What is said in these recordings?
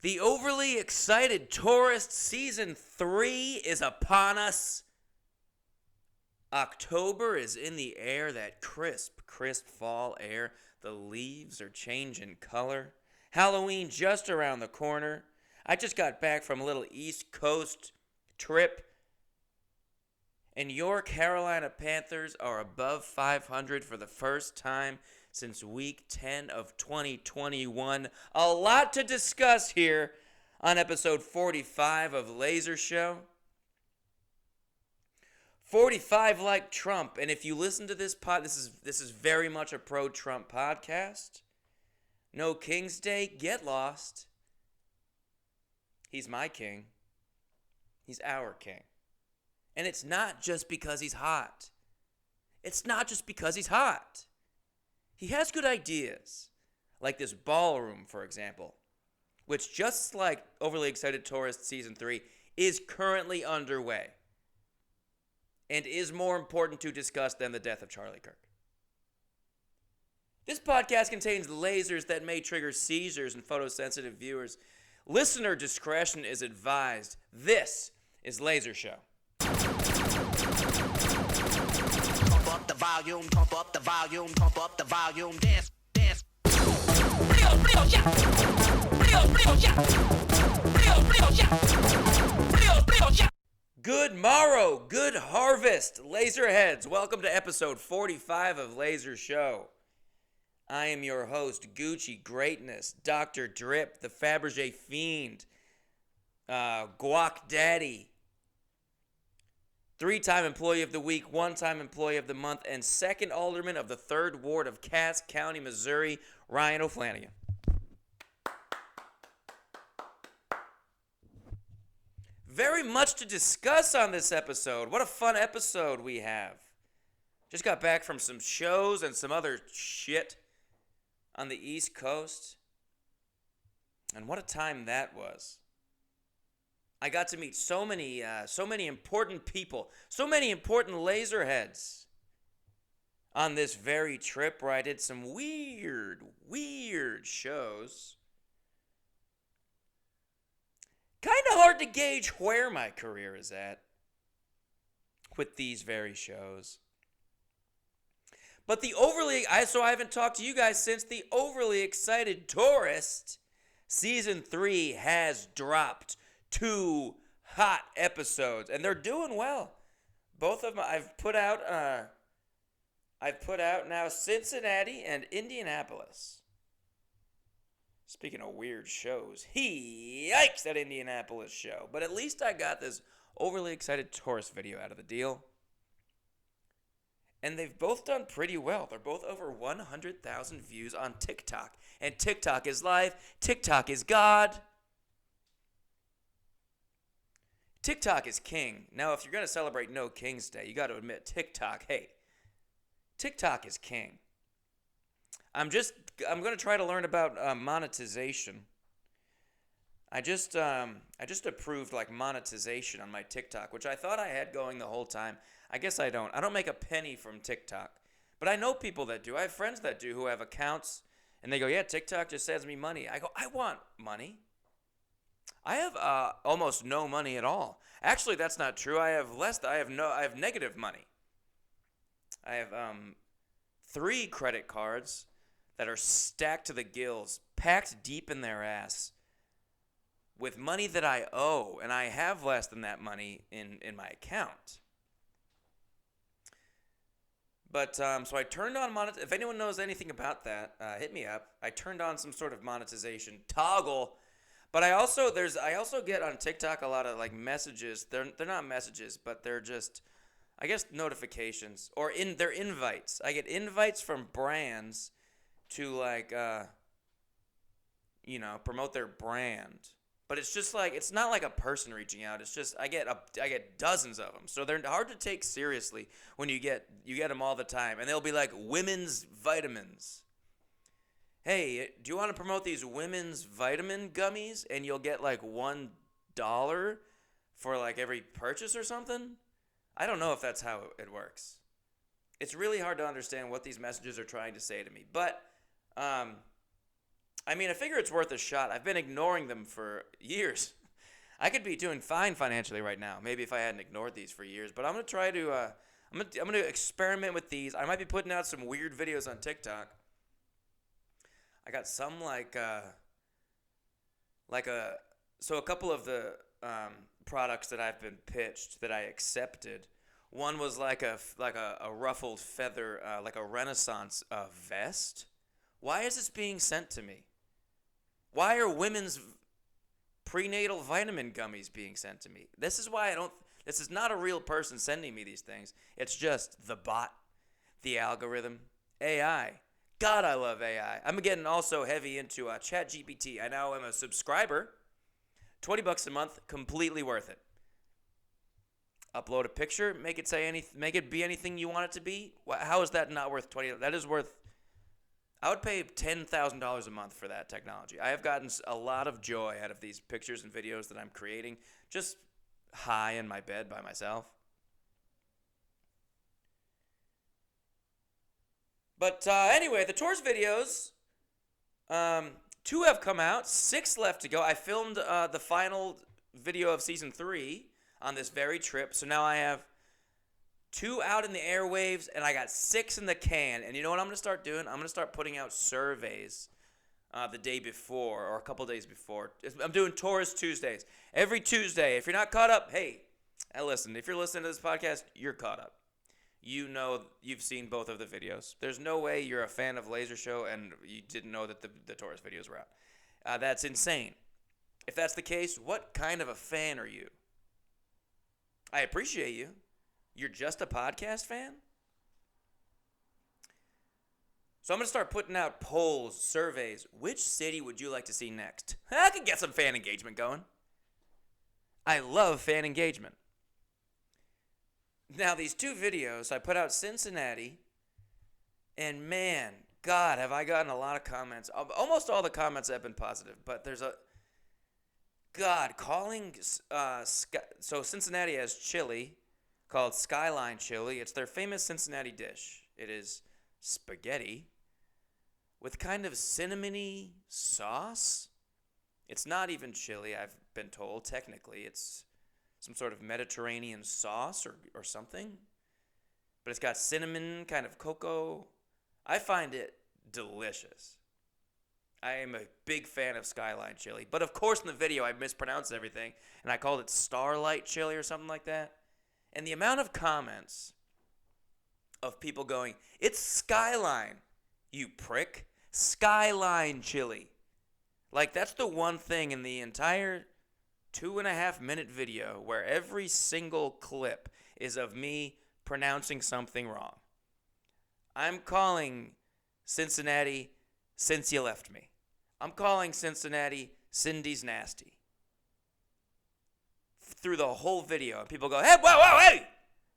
The overly excited tourist season 3 is upon us. October is in the air, that crisp fall air. The leaves are changing color. Halloween just around the corner. I just got back from a little East Coast trip. And your Carolina Panthers are above 500 for the first time since week 10 of 2021. A lot to discuss here on episode 45 of Laser Show. 45 like Trump, and if you listen to this this is very much a pro-Trump podcast. No King's Day, get lost. He's my king. He's our king. And it's not just because he's hot. It's not just because he's hot. He has good ideas, like this ballroom, for example, which, just like Overly Excited Tourist Season 3, is currently underway and is more important to discuss than the death of Charlie Kirk. This podcast contains lasers that may trigger seizures in photosensitive viewers. Listener discretion is advised. This is Laser Show. Pump up the volume, pump up the volume, pump up the volume, dance, dance. Good morrow, good harvest, Laserheads. Welcome to episode 45 of Laser Show. I am your host, Gucci Greatness, Dr. Drip, the Fabergé Fiend, Guac Daddy, 3-time Employee of the Week, 1-time Employee of the Month, and 2nd Alderman of the 3rd Ward of Cass County, Missouri, Ryan O'Flanagan. Very much to discuss on this episode. What a fun episode we have. Just got back from some shows and some other shit on the East Coast. And what a time that was. I got to meet so many important people, so many important laserheads on this very trip where I did some weird shows. Kind of hard to gauge where my career is at with these very shows. But I haven't talked to you guys since the Overly Excited Tourist Season 3 has dropped 2 hot episodes, and they're doing well. Both of them I've put out now Cincinnati and Indianapolis. Speaking of weird shows, yikes, that Indianapolis show. But at least I got this Overly Excited Tourist video out of the deal. And they've both done pretty well. They're both over 100,000 views on TikTok. And TikTok is live. TikTok is God. TikTok is king. Now, if you're going to celebrate No King's Day, you got to admit TikTok is king. I'm going to try to learn about monetization. I just approved monetization on my TikTok, which I thought I had going the whole time. I guess I don't. I don't make a penny from TikTok, but I know people that do. I have friends that do who have accounts, and they go, "Yeah, TikTok just sends me money." I go, "I want money." I have almost no money at all. Actually, that's not true. I have negative money. I have 3 credit cards that are stacked to the gills, packed deep in their ass, with money that I owe, and I have less than that money in my account. But, so I turned on monetization. If anyone knows anything about that, hit me up. I turned on some sort of monetization toggle. But I also get on TikTok a lot of messages. They're not messages, but they're just, I guess, notifications, or they're invites. I get invites from brands to promote their brand. But it's just it's not like a person reaching out. It's just I get dozens of them. So they're hard to take seriously when you get them all the time. And they'll be like women's vitamins. Hey, do you want to promote these women's vitamin gummies? And you'll get $1 for every purchase or something? I don't know if that's how it works. It's really hard to understand what these messages are trying to say to me. But I I mean, I figure it's worth a shot. I've been ignoring them for years. I could be doing fine financially right now, maybe if I hadn't ignored these for years. But I'm gonna try to. I'm gonna experiment with these. I might be putting out some weird videos on TikTok. I got some so a couple of the products that I've been pitched that I accepted. One was like a ruffled feather, like a Renaissance vest. Why is this being sent to me? Why are women's prenatal vitamin gummies being sent to me? This is why I don't. This is not a real person sending me these things. It's just the bot, the algorithm, AI. God, I love AI. I'm getting also heavy into ChatGPT. I now am a subscriber. $20 a month, completely worth it. Upload a picture, make it be anything you want it to be. How is that not worth $20? That is worth. I would pay $10,000 a month for that technology. I have gotten a lot of joy out of these pictures and videos that I'm creating, just high in my bed by myself. But anyway, the tours videos, 2 have come out, 6 left to go. I filmed the final video of season 3 on this very trip, so now I have 2 out in the airwaves, and I got 6 in the can. And you know what I'm going to start doing? I'm going to start putting out surveys the day before or a couple days before. I'm doing Tourist Tuesdays. Every Tuesday, if you're not caught up, hey, listen, if you're listening to this podcast, you're caught up. You know you've seen both of the videos. There's no way you're a fan of Laser Show and you didn't know that the Taurus videos were out. That's insane. If that's the case, what kind of a fan are you? I appreciate you. You're just a podcast fan? So I'm going to start putting out polls, surveys. Which city would you like to see next? I could get some fan engagement going. I love fan engagement. Now, these 2 videos, I put out Cincinnati, and man, God, have I gotten a lot of comments. Almost all the comments have been positive, but there's a... God, calling... so Cincinnati has chili called Skyline Chili. It's their famous Cincinnati dish. It is spaghetti with kind of cinnamony sauce. It's not even chili, I've been told, technically. It's some sort of Mediterranean sauce or something. But it's got cinnamon, kind of cocoa. I find it delicious. I am a big fan of Skyline Chili. But of course in the video I mispronounced everything, and I called it Starlight Chili or something like that. And the amount of comments of people going, it's Skyline, you prick. Skyline Chili. Like, that's the one thing in the entire 2.5-minute video where every single clip is of me pronouncing something wrong. I'm calling Cincinnati Since You Left Me. I'm calling Cincinnati Cindy's Nasty. Through the whole video, and people go, hey, whoa, hey!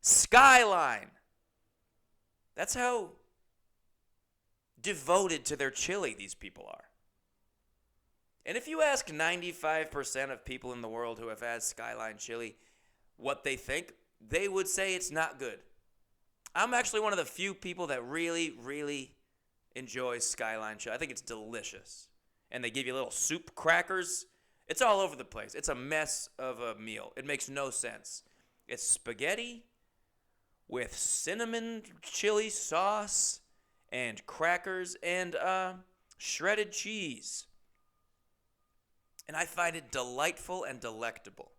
Skyline. That's how devoted to their chili these people are. And if you ask 95% of people in the world who have had Skyline Chili what they think, they would say it's not good. I'm actually one of the few people that really, really enjoys Skyline Chili. I think it's delicious. And they give you little soup crackers. It's all over the place. It's a mess of a meal. It makes no sense. It's spaghetti with cinnamon chili sauce and crackers and shredded cheese. And I find it delightful and delectable.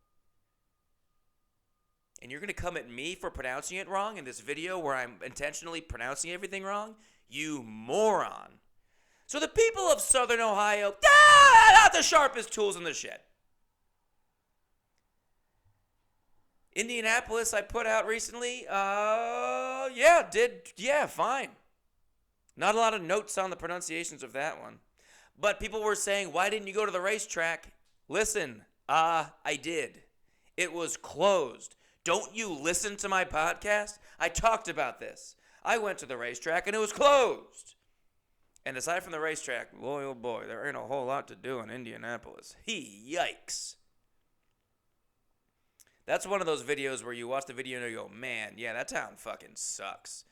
And you're going to come at me for pronouncing it wrong in this video where I'm intentionally pronouncing everything wrong? You moron. So the people of Southern Ohio, not the sharpest tools in the shed. Indianapolis, I put out recently, fine. Not a lot of notes on the pronunciations of that one. But people were saying, why didn't you go to the racetrack? Listen, I did. It was closed. Don't you listen to my podcast? I talked about this. I went to the racetrack and it was closed. And aside from the racetrack, boy, oh boy, there ain't a whole lot to do in Indianapolis. Yikes. That's one of those videos where you watch the video and you go, man, yeah, that town fucking sucks.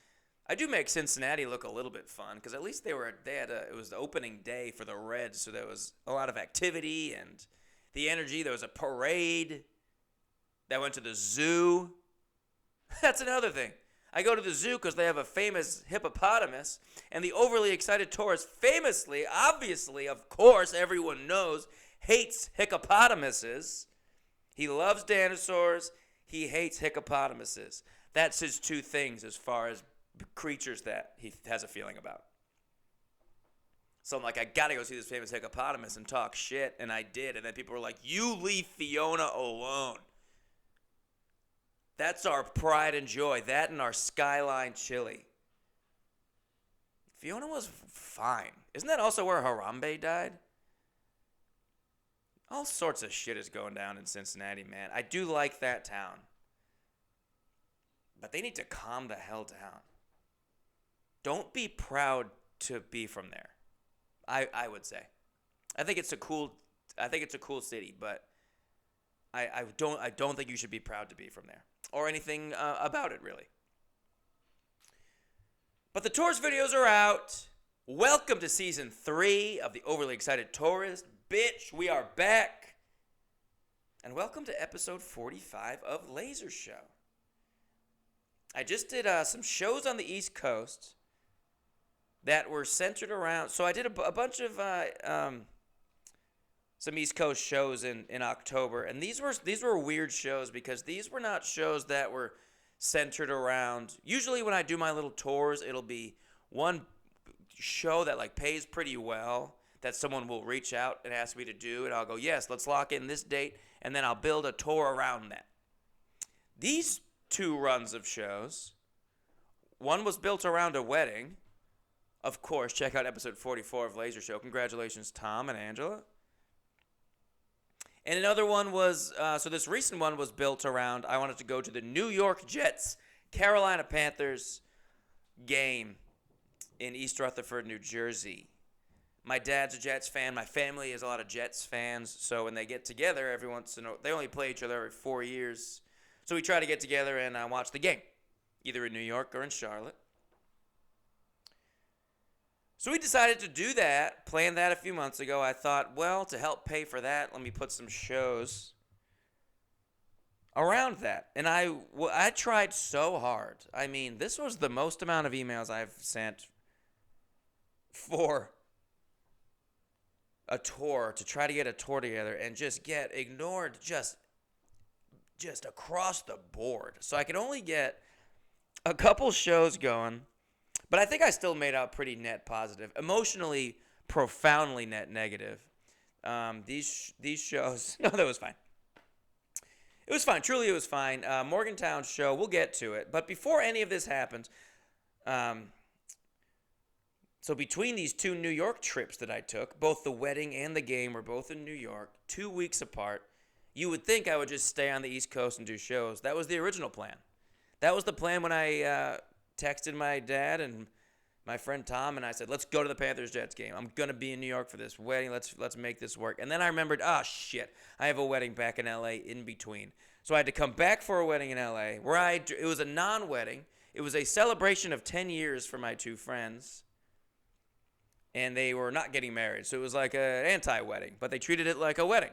I do make Cincinnati look a little bit fun because at least it was the opening day for the Reds, so there was a lot of activity and the energy. There was a parade that went to the zoo. That's another thing. I go to the zoo because they have a famous hippopotamus, and the overly excited tourist famously, obviously, of course, everyone knows, hates hippopotamuses. He loves dinosaurs. He hates hippopotamuses. That's his two things as far as creatures that he has a feeling about. So I'm like, I gotta go see this famous hippopotamus and talk shit, and I did. And then people were like, you leave Fiona alone. That's our pride and joy. That and our Skyline chili. Fiona was fine. Isn't that also where Harambe died? All sorts of shit is going down in Cincinnati, man. I do like that town. But they need to calm the hell down. Don't be proud to be from there. I would say. I think it's a cool city, but I don't think you should be proud to be from there. Or anything about it, really. But the tourist videos are out. Welcome to Season 3 of the Overly Excited Tourist. Bitch, we are back. And welcome to Episode 45 of Laser Show. I just did some shows on the East Coast that were centered around... So I did a bunch of... some East Coast shows in October, and these were weird shows because these were not shows that were centered around. Usually, when I do my little tours, it'll be one show that like pays pretty well that someone will reach out and ask me to do, and I'll go, yes, let's lock in this date, and then I'll build a tour around that. These two runs of shows, one was built around a wedding. Of course, check out episode 44 of Laser Show. Congratulations, Tom and Angela. And another one was, so this recent one was built around, I wanted to go to the New York Jets, Carolina Panthers game in East Rutherford, New Jersey. My dad's a Jets fan. My family is a lot of Jets fans. So when they get together every once in a while, they only play each other every 4 years. So we try to get together and watch the game, either in New York or in Charlotte. So we decided to do that, planned that a few months ago. I thought, well, to help pay for that, let me put some shows around that. And I tried so hard. I mean, this was the most amount of emails I've sent for a tour, to try to get a tour together and just get ignored just across the board. So I could only get a couple shows going. But I think I still made out pretty net positive. Emotionally, profoundly net negative. These shows... No, that was fine. It was fine. Truly, it was fine. Morgantown's show, we'll get to it. But before any of this happens... So between these two New York trips that I took, both the wedding and the game were both in New York, 2 weeks apart, you would think I would just stay on the East Coast and do shows. That was the original plan. That was the plan when I... texted my dad and my friend Tom, and I said, let's go to the Panthers-Jets game. I'm going to be in New York for this wedding. Let's make this work. And then I remembered, shit, I have a wedding back in L.A. in between. So I had to come back for a wedding in L.A. where it was a non-wedding. It was a celebration of 10 years for my two friends, and they were not getting married. So it was like an anti-wedding, but they treated it like a wedding.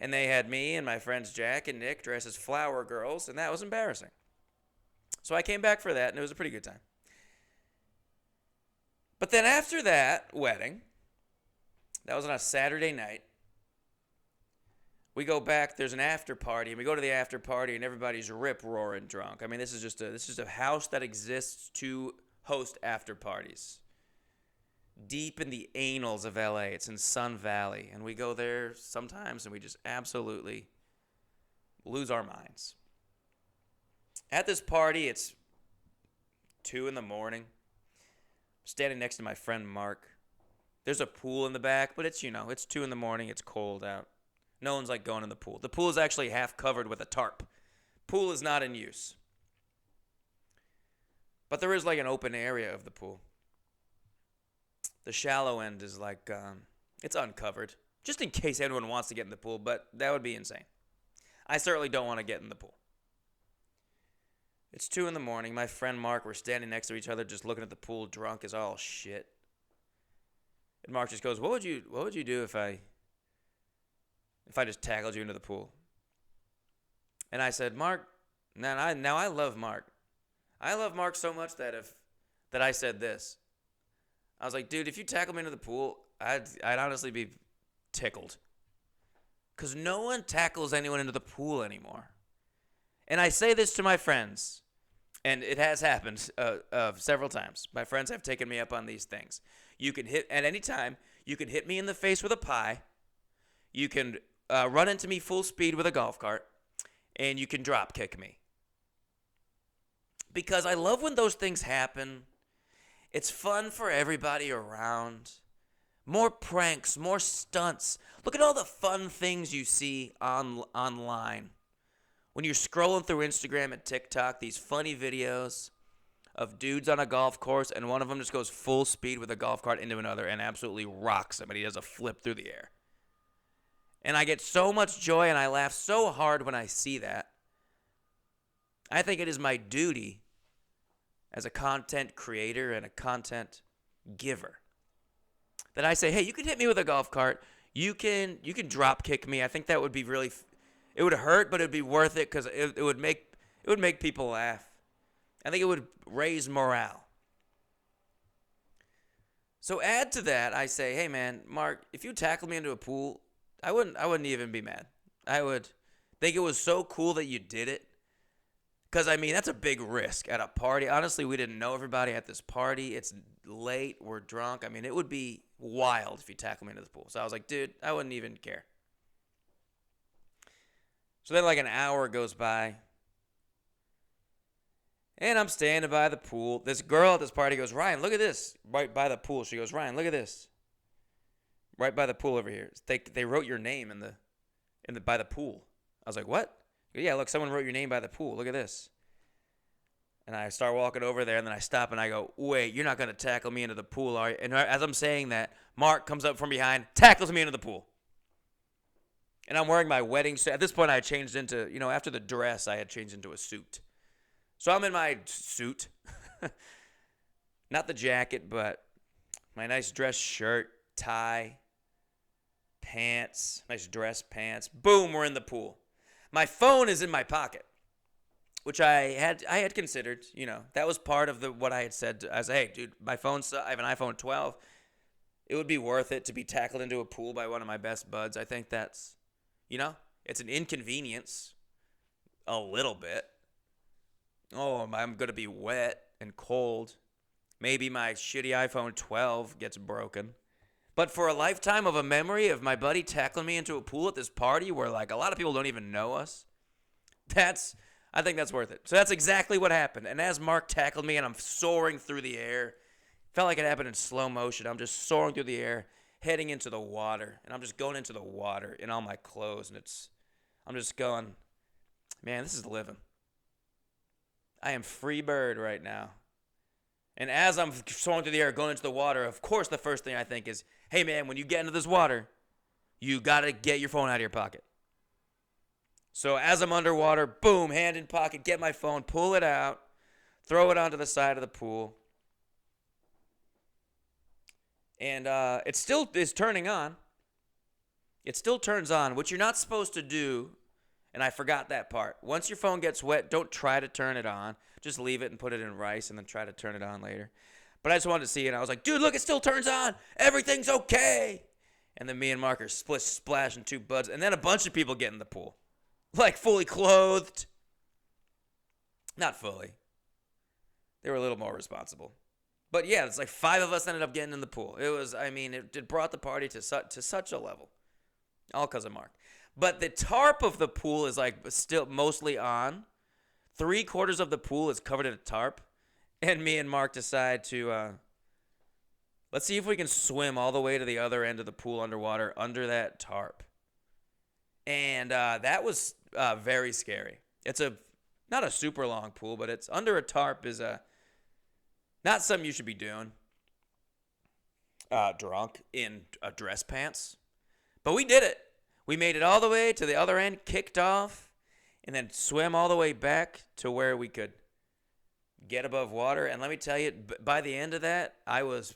And they had me and my friends Jack and Nick dressed as flower girls, and that was embarrassing. So I came back for that, and it was a pretty good time. But then after that wedding, that was on a Saturday night, we go back, there's an after party, and we go to the after party, and everybody's rip-roaring drunk. I mean, this is just a house that exists to host after parties. Deep in the annals of L.A., it's in Sun Valley, and we go there sometimes, and we just absolutely lose our minds. At this party, it's 2 in the morning. I'm standing next to my friend Mark. There's a pool in the back, but it's 2 in the morning. It's cold out. No one's like going in the pool. The pool is actually half covered with a tarp. Pool is not in use. But there is like an open area of the pool. The shallow end is like, it's uncovered. Just in case anyone wants to get in the pool, but that would be insane. I certainly don't want to get in the pool. It's 2 in the morning. My friend Mark, we're standing next to each other, just looking at the pool, drunk as all shit. And Mark just goes, "What would you do if I just tackled you into the pool?" And I said, "Mark, now I love Mark. I love Mark so much that I said this. I was like, dude, if you tackle me into the pool, I'd honestly be tickled. Because no one tackles anyone into the pool anymore. And I say this to my friends, and it has happened several times. My friends have taken me up on these things. You can hit, at any time, you can hit me in the face with a pie. You can run into me full speed with a golf cart. And you can drop kick me. Because I love when those things happen. It's fun for everybody around. More pranks, more stunts. Look at all the fun things you see online. When you're scrolling through Instagram and TikTok, these funny videos of dudes on a golf course, and one of them just goes full speed with a golf cart into another and absolutely rocks him, and he does a flip through the air. And I get so much joy and I laugh so hard when I see that. I think it is my duty as a content creator and a content giver that I say, hey, you can hit me with a golf cart. You can drop kick me. I think that would be really, it would hurt, but it would be worth it because it would make people laugh. I think it would raise morale. So add to that, I say, hey man, Mark, if you tackle me into a pool, I wouldn't even be mad. I would think it was so cool that you did it. Because, I mean, that's a big risk at a party. Honestly, we didn't know everybody at this party. It's late. We're drunk. I mean, it would be wild if you tackle me into the pool. So I was like, dude, I wouldn't even care. So then like an hour goes by. And I'm standing by the pool. This girl at this party goes, Ryan, look at this. Right by the pool. She goes, Ryan, look at this. Right by the pool over here. They wrote your name in the by the pool. I was like, what? Yeah, look, someone wrote your name by the pool. Look at this. And I start walking over there, and then I stop, and I go, wait, you're not going to tackle me into the pool, are you? And as I'm saying that, Mark comes up from behind, tackles me into the pool. And I'm wearing my wedding suit. At this point, I had changed into, after the dress, I had changed into a suit. So I'm in my suit. Not the jacket, but my nice dress shirt, tie, pants, nice dress pants. Boom, we're in the pool. My phone is in my pocket, which I had considered. That was part of what I had said. I was like, hey, dude, I have an iPhone 12. It would be worth it to be tackled into a pool by one of my best buds. I think that's, it's an inconvenience, a little bit. Oh, I'm going to be wet and cold. Maybe my shitty iPhone 12 gets broken. But for a lifetime of a memory of my buddy tackling me into a pool at this party where, like, a lot of people don't even know us, I think that's worth it. So that's exactly what happened. And as Mark tackled me and I'm soaring through the air, felt like it happened in slow motion. I'm just soaring through the air, heading into the water. And I'm just going into the water in all my clothes. And I'm just going, man, this is living. I am free bird right now. And as I'm soaring through the air, going into the water, of course, the first thing I think is, hey, man, when you get into this water, you got to get your phone out of your pocket. So as I'm underwater, boom, hand in pocket, get my phone, pull it out, throw it onto the side of the pool. And it still is turning on. It still turns on, which you're not supposed to do. And I forgot that part. Once your phone gets wet, don't try to turn it on. Just leave it and put it in rice and then try to turn it on later. But I just wanted to see it. And I was like, dude, look, it still turns on. Everything's okay. And then me and Mark are splashing 2 buds. And then a bunch of people get in the pool. Like fully clothed. Not fully. They were a little more responsible. But yeah, it's like 5 of us ended up getting in the pool. It brought the party to such a level. All because of Mark. But the tarp of the pool is like still mostly on. 3/4 of the pool is covered in a tarp. And me and Mark decide to, let's see if we can swim all the way to the other end of the pool underwater under that tarp. And that was very scary. It's not a super long pool, but it's under a tarp is not something you should be doing. Drunk in dress pants. But we did it. We made it all the way to the other end, kicked off, and then swam all the way back to where we could get above water. And let me tell you, by the end of that, I was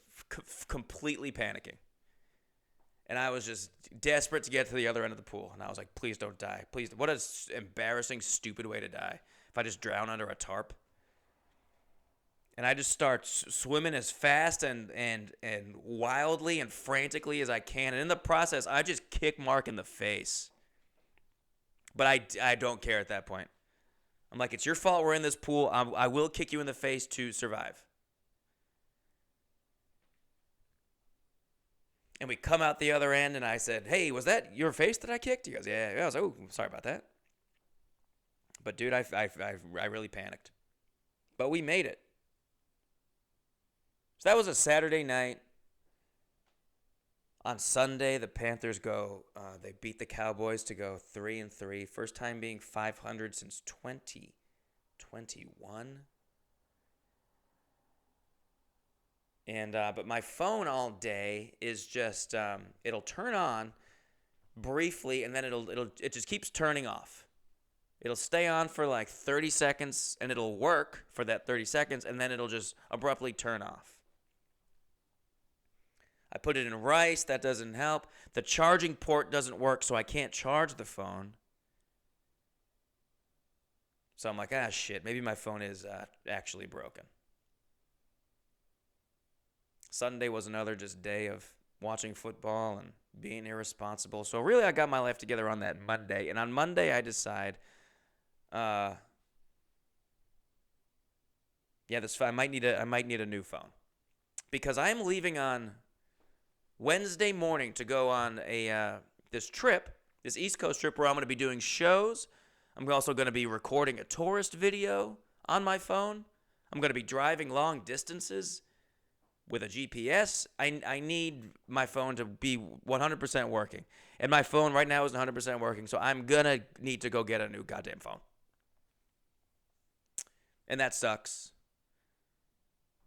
completely panicking. And I was just desperate to get to the other end of the pool. And I was like, please don't die. Please. What an embarrassing, stupid way to die. If I just drown under a tarp. And I just start swimming as fast and wildly and frantically as I can. And in the process, I just kick Mark in the face. But I don't care at that point. I'm like, it's your fault we're in this pool. I will kick you in the face to survive. And we come out the other end, and I said, hey, was that your face that I kicked? He goes, yeah. I was like, oh, sorry about that. But, dude, I really panicked. But we made it. So that was a Saturday night. On Sunday, the Panthers they beat the Cowboys to go 3-3. First time being 500 since 2021. And but my phone all day is just it'll turn on briefly, and then it just keeps turning off. It'll stay on for like 30 seconds, and it'll work for that 30 seconds, and then it'll just abruptly turn off. I put it in rice. That doesn't help. The charging port doesn't work, so I can't charge the phone. So I'm like, shit, maybe my phone is actually broken. Sunday was another just day of watching football and being irresponsible. So really, I got my life together on that Monday. And on Monday, I decide, I might need a new phone, because I am leaving on Wednesday morning to go on this East Coast trip where I'm going to be doing shows. I'm also going to be recording a tourist video on my phone. I'm going to be driving long distances with a GPS. I need my phone to be 100% working. And my phone right now isn't 100% working, so I'm going to need to go get a new goddamn phone. And that sucks.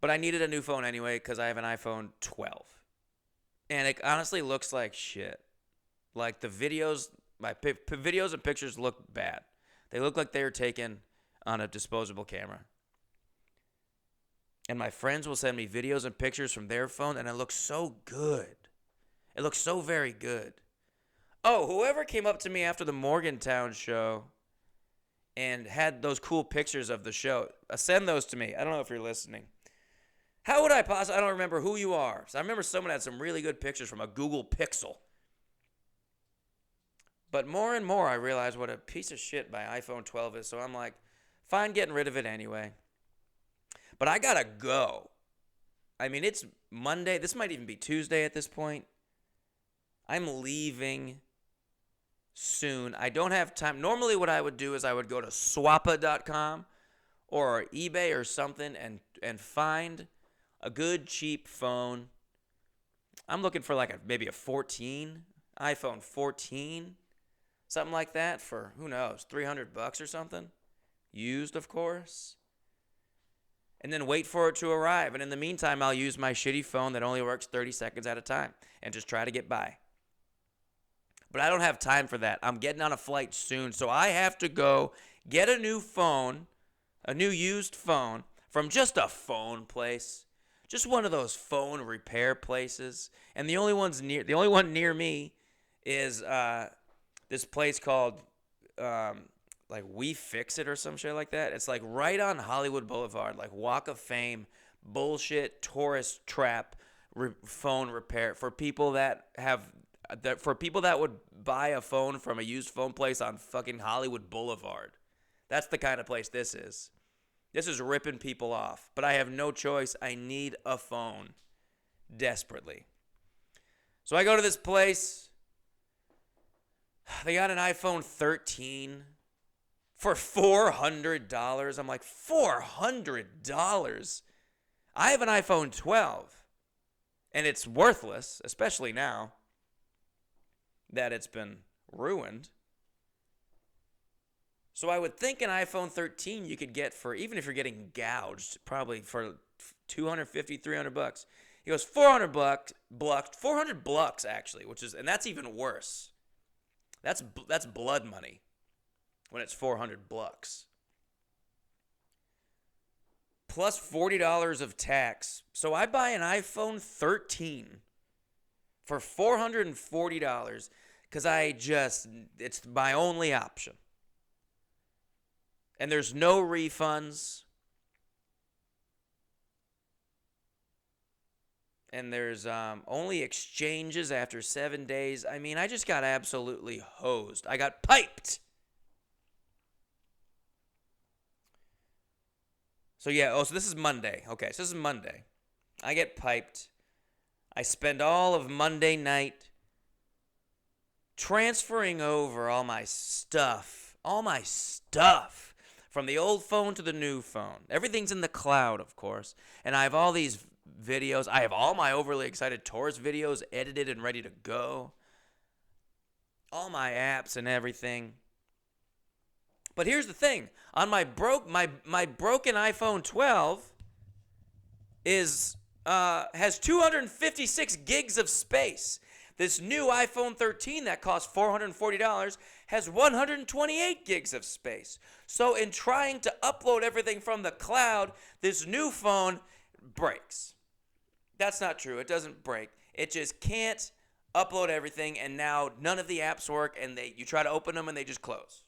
But I needed a new phone anyway because I have an iPhone 12. And it honestly looks like shit. Like the videos, my videos and pictures look bad. They look like they were taken on a disposable camera. And my friends will send me videos and pictures from their phone, and it looks so good. It looks so very good. Oh, whoever came up to me after the Morgantown show and had those cool pictures of the show, send those to me. I don't know if you're listening. How would I possibly? I don't remember who you are. So I remember someone had some really good pictures from a Google Pixel. But more and more I realize what a piece of shit my iPhone 12 is. So I'm like, fine, getting rid of it anyway. But I gotta go. I mean, it's Monday. This might even be Tuesday at this point. I'm leaving soon. I don't have time. Normally what I would do is I would go to swappa.com or eBay or something and find a good cheap phone. I'm looking for like maybe a 14, iPhone 14, something like that for, who knows, $300 or something. Used, of course. And then wait for it to arrive. And in the meantime, I'll use my shitty phone that only works 30 seconds at a time and just try to get by. But I don't have time for that. I'm getting on a flight soon, so I have to go get a new phone, a new used phone from just a phone place. Just one of those phone repair places. And the only one near me is this place called like We Fix It or some shit like that. It's like right on Hollywood Boulevard, like Walk of Fame, bullshit, tourist trap, phone repair for people that would buy a phone from a used phone place on fucking Hollywood Boulevard. That's the kind of place this is. This is ripping people off, but I have no choice. I need a phone desperately. So I go to this place. They got an iPhone 13 for $400. I'm like, $400? I have an iPhone 12, and it's worthless, especially now that it's been ruined. So I would think an iPhone 13 you could get for, even if you're getting gouged, probably for $250, $300. He goes, $400 actually, and that's even worse. That's blood money when it's $400. plus $40 of tax. So I buy an iPhone 13 for $440 because it's my only option. And there's no refunds. And there's only exchanges after 7 days. I mean, I just got absolutely hosed. I got piped. So this is Monday. Okay, so this is Monday. I get piped. I spend all of Monday night transferring over all my stuff from the old phone to the new phone. Everything's in the cloud, of course. And I have all these videos. I have all my overly excited tourist videos edited and ready to go. All my apps and everything. But here's the thing. On my broken iPhone 12 has 256 gigs of space. This new iPhone 13 that costs $440 has 128 gigs of space. So in trying to upload everything from the cloud, this new phone breaks. That's not true. It doesn't break. It just can't upload everything, and now none of the apps work, and you try to open them and they just close.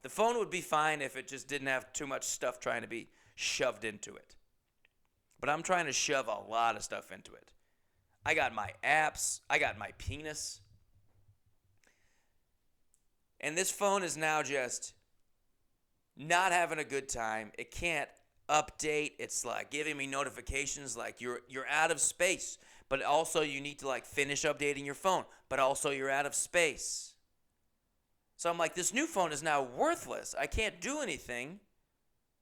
The phone would be fine if it just didn't have too much stuff trying to be shoved into it. But I'm trying to shove a lot of stuff into it. I got my apps. I got my penis. And this phone is now just not having a good time. It can't update. It's like giving me notifications like you're out of space. But also you need to like finish updating your phone. But also you're out of space. So I'm like, this new phone is now worthless. I can't do anything.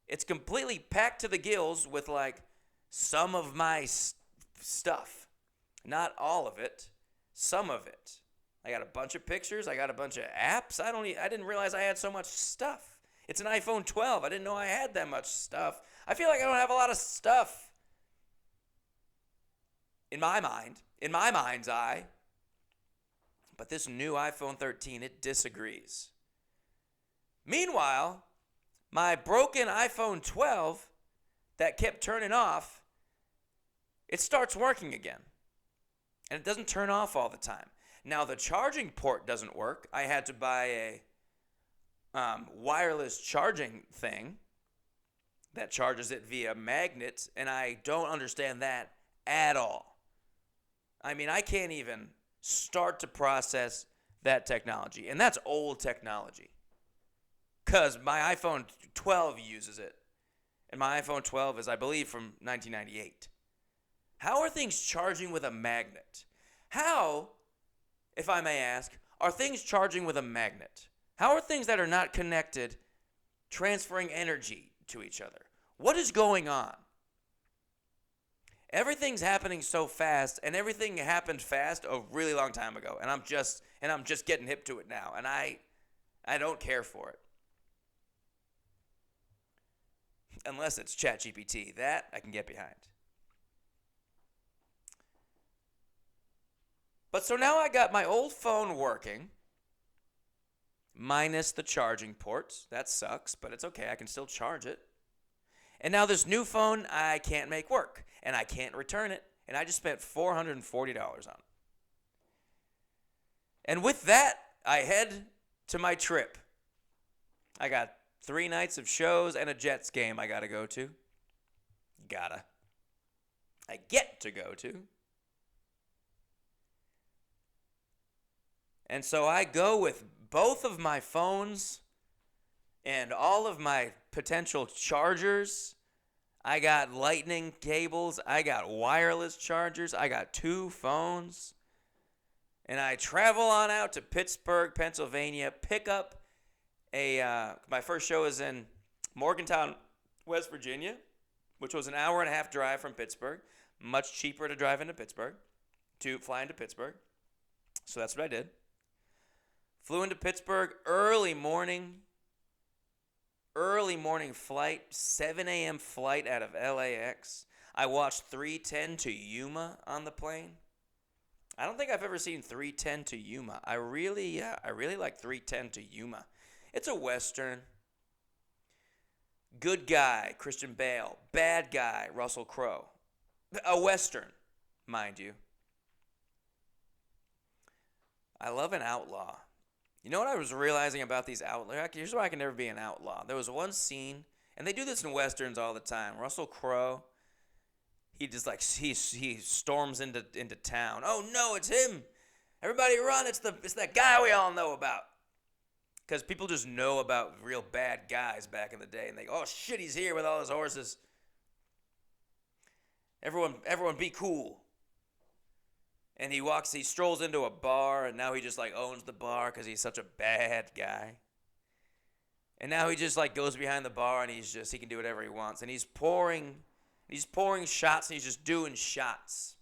It's completely packed to the gills with like some of my stuff. Not all of it. Some of it. I got a bunch of pictures. I got a bunch of apps. I didn't realize I had so much stuff. It's an iPhone 12. I didn't know I had that much stuff. I feel like I don't have a lot of stuff. In my mind's eye. But this new iPhone 13, it disagrees. Meanwhile, my broken iPhone 12 that kept turning off, it starts working again. And it doesn't turn off all the time. Now, the charging port doesn't work. I had to buy a wireless charging thing that charges it via magnet, and I don't understand that at all. I mean, I can't even start to process that technology. And that's old technology. Because my iPhone 12 uses it. And my iPhone 12 is, I believe, from 1998. How are things charging with a magnet? How, if I may ask, are things charging with a magnet? How are things that are not connected transferring energy to each other? What is going on? Everything's happening so fast, and everything happened fast a really long time ago, and I'm just getting hip to it now, and I don't care for it. Unless it's ChatGPT. That I can get behind. But so now I got my old phone working, minus the charging ports. That sucks, but it's okay. I can still charge it. And now this new phone I can't make work, and I can't return it, and I just spent $440 on it. And with that, I head to my trip. I got 3 nights of shows and a Jets game I gotta go to. I get to go to. And so I go with both of my phones and all of my potential chargers. I got lightning cables. I got wireless chargers. I got 2 phones. And I travel on out to Pittsburgh, Pennsylvania, pick up my first show is in Morgantown, West Virginia, which was an hour and a half drive from Pittsburgh. Much cheaper to drive into Pittsburgh, to fly into Pittsburgh. So that's what I did. Flew into Pittsburgh early morning flight, 7 a.m. flight out of LAX. I watched 310 to Yuma on the plane. I don't think I've ever seen 310 to Yuma. I really like 310 to Yuma. It's a Western. Good guy, Christian Bale. Bad guy, Russell Crowe. A Western, mind you. I love an outlaw. You know what I was realizing about these outlaws? Here's why I can never be an outlaw. There was one scene, and they do this in Westerns all the time. Russell Crowe, he just like he storms into town. Oh no, it's him! Everybody run! It's that guy we all know about. Because people just know about real bad guys back in the day, and they go, oh shit, he's here with all his horses. Everyone be cool. And he strolls into a bar, and now he just like owns the bar because he's such a bad guy. And now he just like goes behind the bar, and he can do whatever he wants. And he's pouring shots, and he's just doing shots.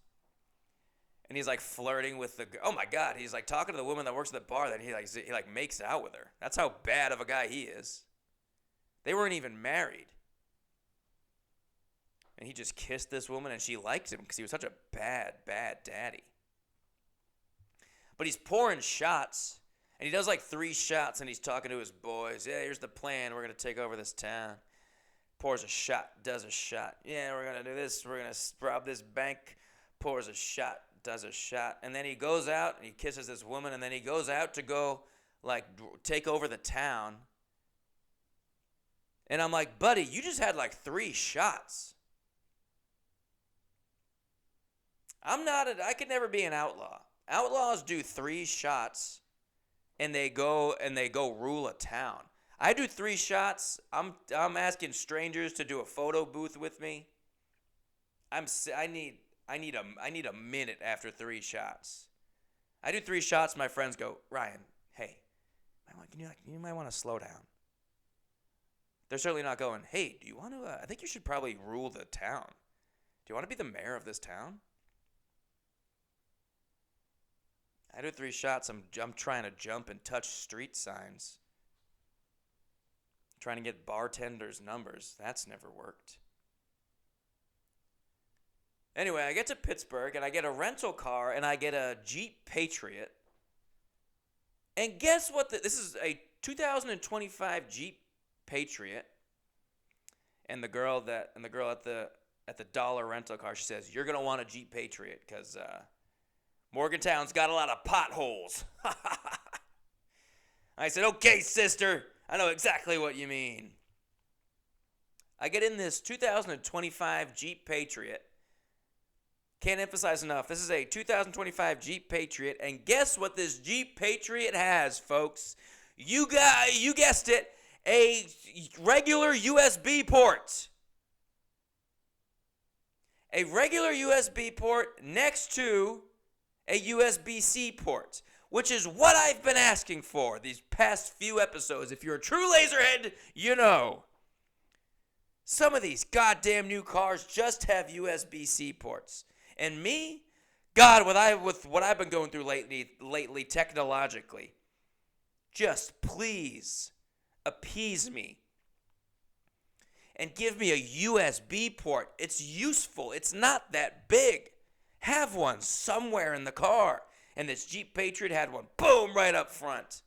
And he's like flirting with oh my God, he's like talking to the woman that works at the bar that he makes out with her. That's how bad of a guy he is. They weren't even married. And he just kissed this woman, and she liked him because he was such a bad daddy. But he's pouring shots, and he does like 3 shots, and he's talking to his boys. Yeah, here's the plan. We're going to take over this town. Pours a shot, does a shot. Yeah, we're going to do this. We're going to rob this bank. Pours a shot, does a shot. And then he goes out, and he kisses this woman, and then he goes out to go like take over the town. And I'm like, buddy, you just had like 3 shots. I could never be an outlaw. Outlaws do 3 shots, and they go rule a town. I do 3 shots. I'm asking strangers to do a photo booth with me. I need a minute after 3 shots. I do 3 shots. My friends go, Ryan, hey, you might want to slow down. They're certainly not going, hey, do you want to? I think you should probably rule the town. Do you want to be the mayor of this town? I do 3 shots. I'm trying to jump and touch street signs. Trying to get bartenders' numbers. That's never worked. Anyway, I get to Pittsburgh, and I get a rental car, and I get a Jeep Patriot. And guess what? This is a 2025 Jeep Patriot. And the girl at the dollar rental car, she says, "You're gonna want a Jeep Patriot because Morgantown's got a lot of potholes." I said, "Okay, sister, I know exactly what you mean." I get in this 2025 Jeep Patriot. Can't emphasize enough. This is a 2025 Jeep Patriot, and guess what this Jeep Patriot has, folks? You guessed it, a regular USB port. A regular USB port next to a USB-C port, which is what I've been asking for these past few episodes. If you're a true laserhead, you know. Some of these goddamn new cars just have USB-C ports. And me, God, with what I've been going through lately technologically, just please appease me and give me a USB port. It's useful. It's not that big. Have one somewhere in the car. And this Jeep Patriot had one, boom, right up front.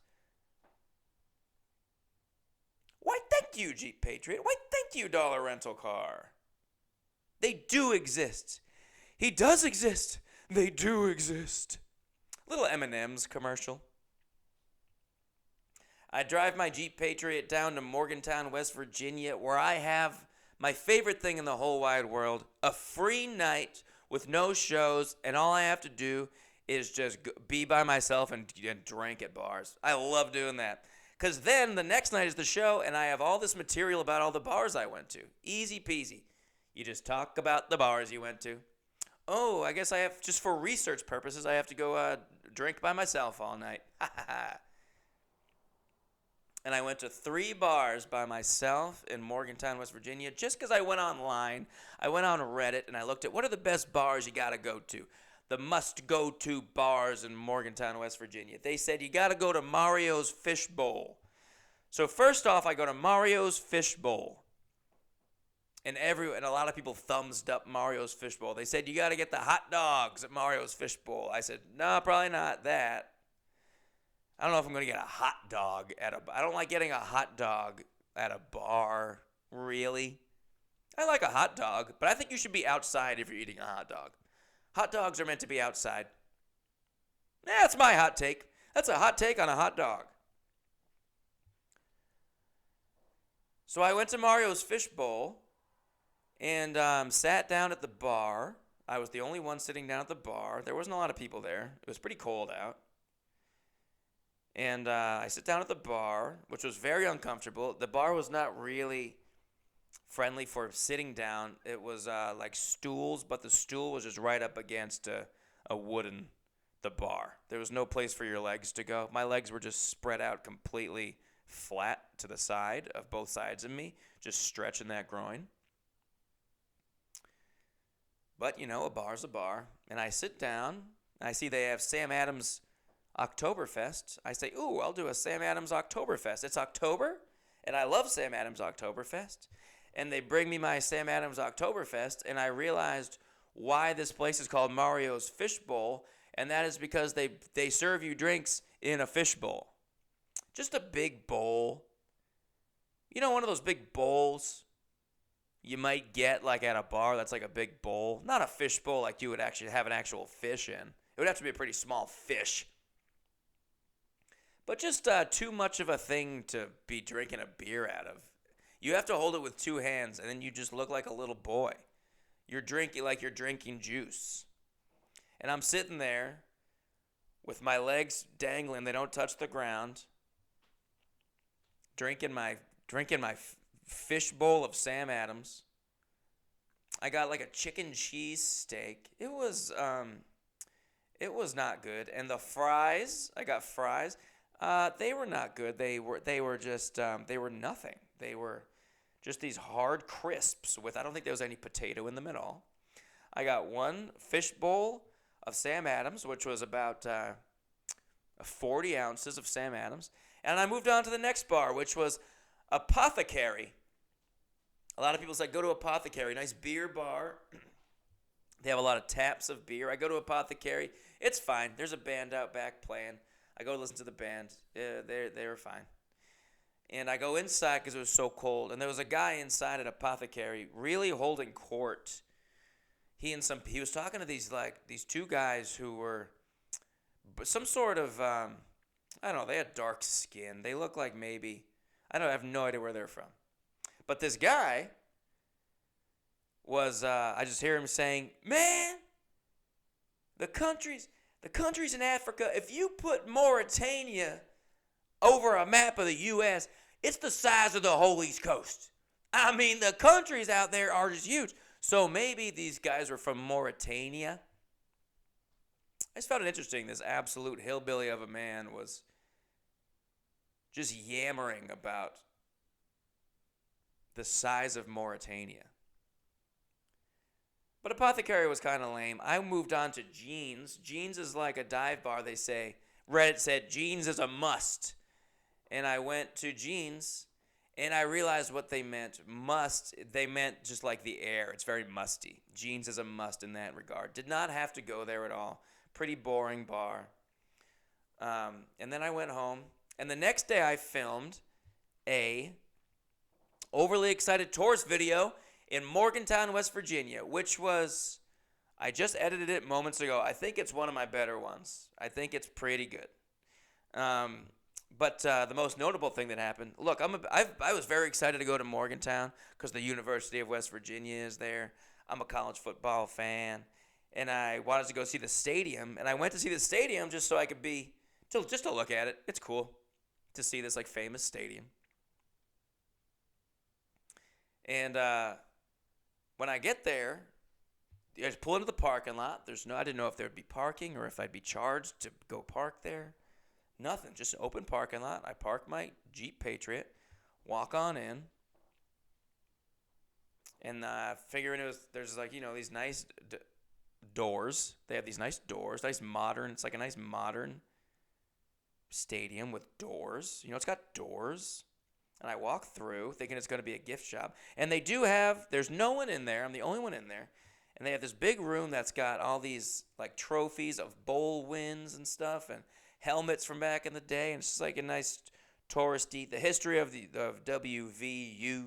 Why, thank you, Jeep Patriot. Why, thank you, Dollar Rental Car. They do exist. He does exist. They do exist. Little M&M's commercial. I drive my Jeep Patriot down to Morgantown, West Virginia, where I have my favorite thing in the whole wide world, a free night with no shows, and all I have to do is just be by myself and drink at bars. I love doing that. Because then the next night is the show, and I have all this material about all the bars I went to. Easy peasy. You just talk about the bars you went to. Oh, I guess I have, just for research purposes, I have to go drink by myself all night. And I went to 3 bars by myself in Morgantown, West Virginia, just because I went online. I went on Reddit, and I looked at what are the best bars you got to go to. The must-go-to bars in Morgantown, West Virginia. They said you got to go to Mario's Fish Bowl. So first off, I go to Mario's Fish Bowl. And a lot of people thumbsed up Mario's Fish Bowl. They said, you got to get the hot dogs at Mario's Fish Bowl. I said, no, probably not that. I don't know if I'm going to get a hot dog I don't like getting a hot dog at a bar Really? I like a hot dog, but I think you should be outside if you're eating a hot dog. Hot dogs are meant to be outside. That's my hot take. That's a hot take on a hot dog. So I went to Mario's Fishbowl and sat down at the bar. I was the only one sitting down at the bar. There wasn't a lot of people there. It was pretty cold out. And I sit down at the bar, which was very uncomfortable. The bar was not really friendly for sitting down. It was like stools, but the stool was just right up against a wooden the bar. There was no place for your legs to go. My legs were just spread out completely flat to the side of both sides of me, just stretching that groin. But, you know, a bar's a bar. And I sit down. I see they have Sam Adams Oktoberfest. I say, ooh, I'll do a Sam Adams Oktoberfest. It's October, and I love Sam Adams Oktoberfest. And they bring me my Sam Adams Oktoberfest, and I realized why this place is called Mario's Fishbowl, and that is because they serve you drinks in a fishbowl. Just a big bowl. You know, one of those big bowls you might get like at a bar that's like a big bowl. Not a fish bowl like you would actually have an actual fish in. It would have to be a pretty small fish. But just too much of a thing to be drinking a beer out of. You have to hold it with two hands, and then you just look like a little boy. You're drinking like you're drinking juice. And I'm sitting there with my legs dangling. They don't touch the ground. Drinking my fish bowl of Sam Adams. I got like a chicken cheese steak. It was not good. And the fries, I got fries. They were not good. They were just they were nothing. They were just these hard crisps with, I don't think there was any potato in them at all. I got one fish bowl of Sam Adams, which was about 40 ounces of Sam Adams. And I moved on to the next bar, which was Apothecary. A lot of people say, go to Apothecary, nice beer bar. They have a lot of taps of beer. I go to Apothecary. It's fine. There's a band out back playing. I go listen to the band. They were fine. And I go inside because it was so cold. And there was a guy inside at Apothecary really holding court. He was talking to these two guys who were some sort of I don't know. They had dark skin. They look like maybe I have no idea where they're from. But this guy was I just hear him saying, "Man, the countries in Africa, if you put Mauritania over a map of the U.S., it's the size of the whole East Coast. I mean, the countries out there are just huge." So maybe these guys were from Mauritania. I just found it interesting. This absolute hillbilly of a man was just yammering about the size of Mauritania. But Apothecary was kind of lame. I moved on to Jeans. Jeans is like a dive bar, they say. Reddit said Jeans is a must. And I went to Jeans, and I realized what they meant. Must, they meant just like the air. It's very musty. Jeans is a must in that regard. Did not have to go there at all. Pretty boring bar. And then I went home. And the next day I filmed a overly excited tourist video in Morgantown, West Virginia, which was, I just edited it moments ago. I think it's one of my better ones. I think it's pretty good. But the most notable thing that happened, look, I was very excited to go to Morgantown because the University of West Virginia is there. I'm a college football fan, and I wanted to go see the stadium, and I went to see the stadium just so I could just to look at it. It's cool to see this like famous stadium. And when I get there, I just pull into the parking lot. I didn't know if there would be parking or if I'd be charged to go park there. Nothing, just an open parking lot. I park my Jeep Patriot, walk on in, and figuring there's like, these nice doors. They have these nice doors, nice modern. It's like a nice modern stadium with doors. It's got doors. And I walk through thinking it's going to be a gift shop. And they do there's no one in there. I'm the only one in there. And they have this big room that's got all these like trophies of bowl wins and stuff and helmets from back in the day. And it's just like a nice touristy, the history of WVU,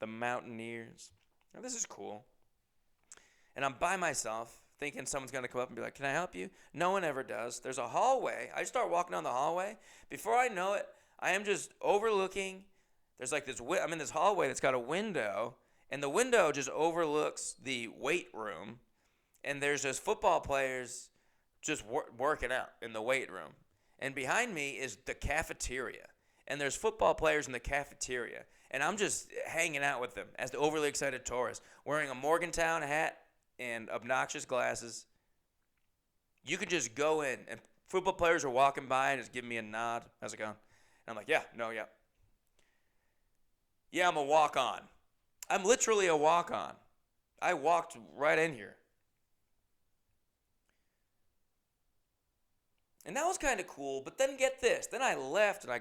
the Mountaineers. Now, this is cool. And I'm by myself, thinking someone's going to come up and be like, can I help you? No one ever does. There's a hallway. I start walking down the hallway. Before I know it, I am just overlooking. There's like this, I'm in this hallway that's got a window, and the window just overlooks the weight room. And there's just football players just working out in the weight room. And behind me is the cafeteria. And there's football players in the cafeteria. And I'm just hanging out with them as the overly excited tourist, wearing a Morgantown hat and obnoxious glasses. You could just go in, and football players are walking by and just giving me a nod. How's it going? And I'm like, yeah, no, yeah. Yeah, I'm a walk-on. I'm literally a walk-on. I walked right in here. And that was kind of cool, but then get this. Then I left and I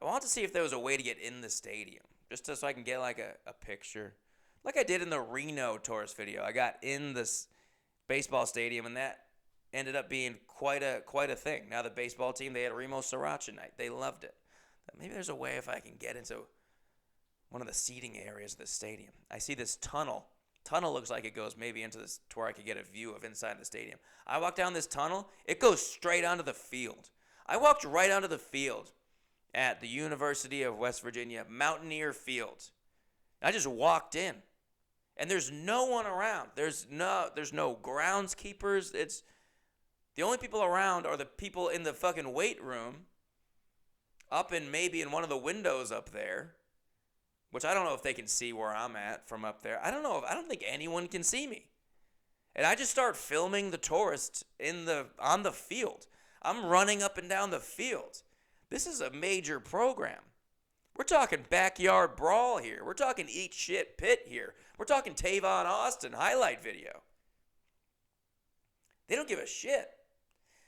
wanted to see if there was a way to get in the stadium, just so I can get like a picture. Like I did in the Reno tourist video. I got in this baseball stadium, and that ended up being quite a thing. Now the baseball team, they had Remo Sriracha night. They loved it. But maybe there's a way if I can get into one of the seating areas of the stadium. I see this tunnel. Tunnel looks like it goes maybe into this to where I could get a view of inside the stadium. I walk down this tunnel. It goes straight onto the field. I walked right onto the field at the University of West Virginia, Mountaineer Field. I just walked in, and there's no one around. There's no groundskeepers. It's the only people around are the people in the fucking weight room, up in maybe in one of the windows up there, which I don't know if they can see where I'm at from up there. I don't think anyone can see me. And I just start filming the tourists on the field. I'm running up and down the field. This is a major program. We're talking backyard brawl here. We're talking eat shit pit here. We're talking Tavon Austin highlight video. They don't give a shit.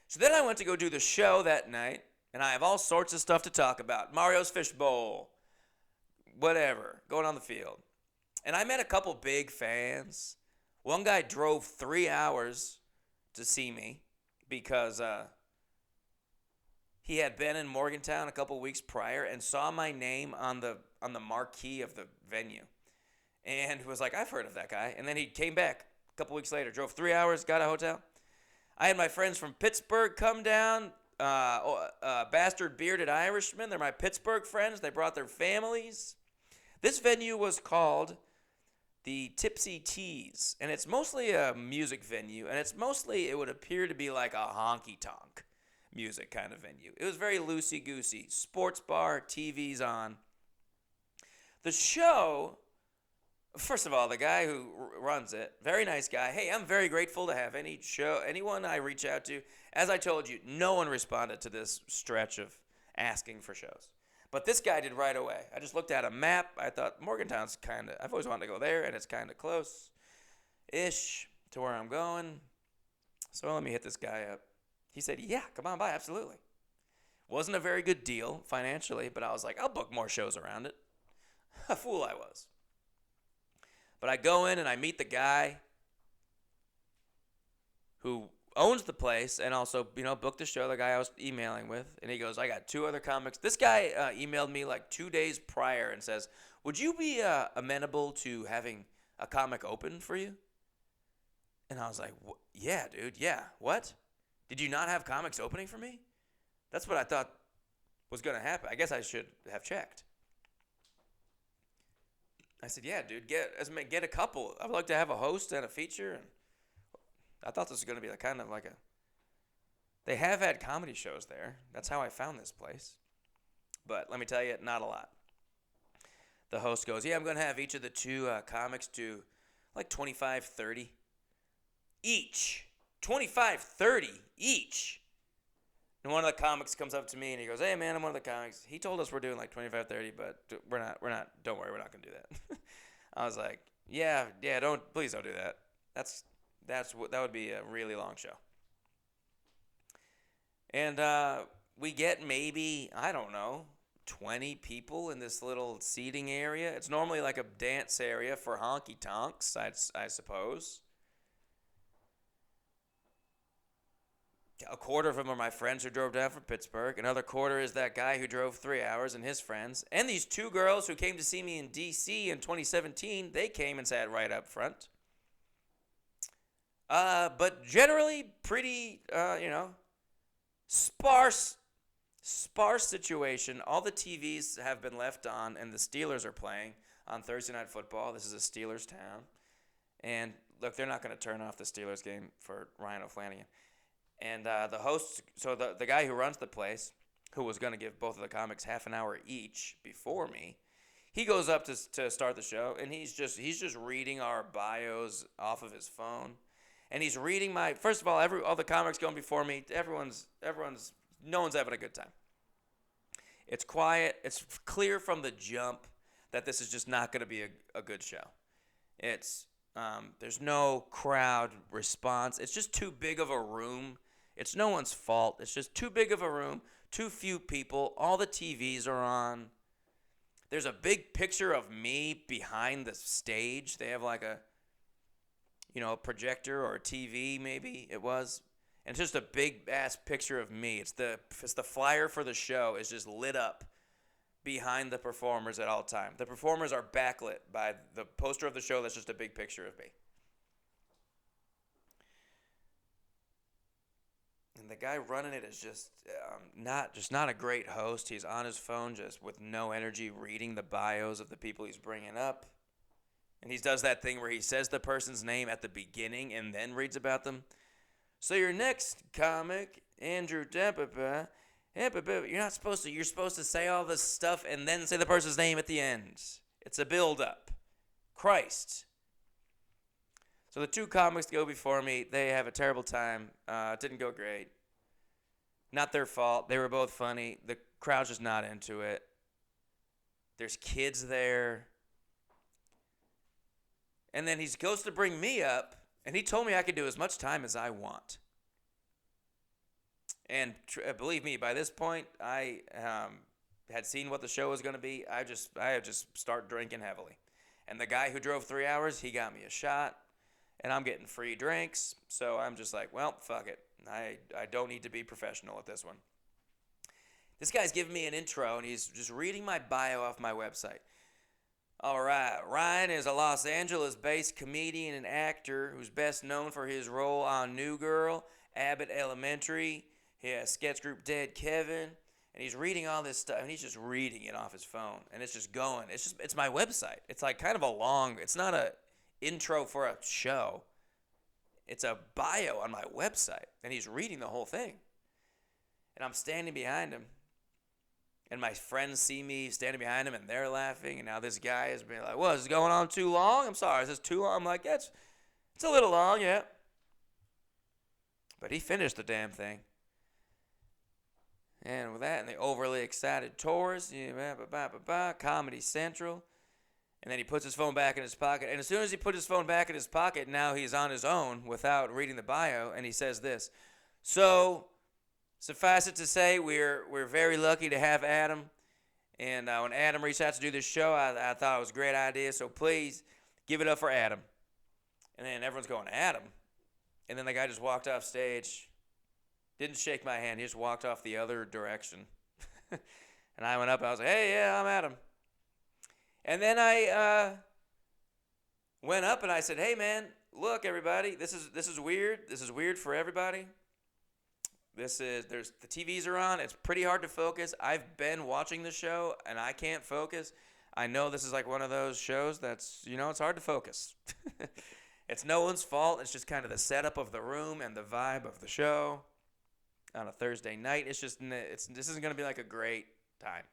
So then I went to go do the show that night, and I have all sorts of stuff to talk about. Mario's Fishbowl, whatever, going on the field. And I met a couple big fans. One guy drove 3 hours to see me because he had been in Morgantown a couple weeks prior and saw my name on the marquee of the venue. And was like, I've heard of that guy. And then he came back a couple weeks later, drove 3 hours, got a hotel. I had my friends from Pittsburgh come down, Bastard Bearded Irishmen. They're my Pittsburgh friends. They brought their families. This venue was called the Tipsy Teas, and it's mostly a music venue, and it would appear to be like a honky-tonk music kind of venue. It was very loosey-goosey. Sports bar, TVs on. The show, first of all, the guy who runs it, very nice guy. Hey, I'm very grateful to have anyone I reach out to. As I told you, no one responded to this stretch of asking for shows. But this guy did right away. I just looked at a map. I thought Morgantown's I've always wanted to go there, and it's kind of close-ish to where I'm going. So let me hit this guy up. He said, yeah, come on by, absolutely. Wasn't a very good deal financially, but I was like, I'll book more shows around it. A fool I was. But I go in and I meet the guy who owns the place and also, booked the show, the guy I was emailing with. And he goes, I got 2 other comics. This guy emailed me like 2 days prior and says, would you be amenable to having a comic open for you? And I was like, yeah, dude, yeah. What? Did you not have comics opening for me? That's what I thought was going to happen. I guess I should have checked. I said, yeah, dude, get a couple. I would like to have a host and a feature. And I thought this was going to be they have had comedy shows there. That's how I found this place. But let me tell you, not a lot. The host goes, yeah, I'm going to have each of the 2 comics do like $25, $30 each. $25, $30 each. And one of the comics comes up to me and he goes, hey man, I'm one of the comics. He told us we're doing like $25, $30, but we're not, don't worry, we're not going to do that. I was like, yeah, please don't do that. That would be a really long show. And we get maybe, I don't know, 20 people in this little seating area. It's normally like a dance area for honky tonks, I suppose. A quarter of them are my friends who drove down from Pittsburgh. Another quarter is that guy who drove 3 hours and his friends. And these two girls who came to see me in D.C. in 2017, they came and sat right up front. But generally pretty, sparse situation. All the TVs have been left on, and the Steelers are playing on Thursday Night Football. This is a Steelers town. And look, they're not going to turn off the Steelers game for Ryan O'Flanagan. And the host, so the guy who runs the place, who was going to give both of the comics half an hour each before me, he goes up to start the show, and he's just reading our bios off of his phone. And he's reading first of all the comics going before me, no one's having a good time. It's quiet. It's clear from the jump that this is just not going to be a good show. There's no crowd response. It's just too big of a room. It's no one's fault. It's just too big of a room, too few people. All the TVs are on. There's a big picture of me behind the stage. They have like a projector or a TV, maybe it was. And it's just a big ass picture of me. It's the flyer for the show is just lit up behind the performers at all time. The performers are backlit by the poster of the show that's just a big picture of me. And the guy running it is just not a great host. He's on his phone just with no energy reading the bios of the people he's bringing up. And he does that thing where he says the person's name at the beginning and then reads about them. So your next comic, Andrew Dempapa, you're supposed to say all this stuff and then say the person's name at the end. It's a build-up. Christ. So the two comics go before me. They have a terrible time. It didn't go great. Not their fault. They were both funny. The crowd's just not into it. There's kids there. And then he goes to bring me up, and he told me I could do as much time as I want. And believe me, by this point, I had seen what the show was going to be. I had just start drinking heavily. And the guy who drove 3 hours, he got me a shot, and I'm getting free drinks. So I'm just like, well, fuck it. I don't need to be professional at this one. This guy's giving me an intro, and he's just reading my bio off my website. All right, Ryan is a Los Angeles-based comedian and actor who's best known for his role on New Girl, Abbott Elementary, his sketch group Dead Kevin, and he's reading all this stuff, and he's just reading it off his phone, and it's just going. It's my website. It's like kind of a long, it's not a intro for a show. It's a bio on my website, and he's reading the whole thing. And I'm standing behind him. And my friends see me standing behind him, and they're laughing. And now this guy is being like, "What, is this going on too long? I'm sorry, is this too long?" I'm like, "Yeah, it's a little long, yeah." But he finished the damn thing. And with that, and the overly excited tourist, Comedy Central. And then he puts his phone back in his pocket. And as soon as he put his phone back in his pocket, now he's on his own without reading the bio. And he says this. So, suffice it to say, we're very lucky to have Adam. And when Adam reached out to do this show, I thought it was a great idea. So please give it up for Adam. And then everyone's going, Adam? And then the guy just walked off stage. Didn't shake my hand. He just walked off the other direction. And I went up and I was like, "Hey, yeah, I'm Adam." And then I went up and I said, "Hey, man, look, everybody, this is weird. This is weird for everybody. The TVs are on. It's pretty hard to focus. I've been watching the show and I can't focus. I know this is like one of those shows that's, it's hard to focus. It's no one's fault. It's just kind of the setup of the room and the vibe of the show on a Thursday night. This isn't going to be like a great time.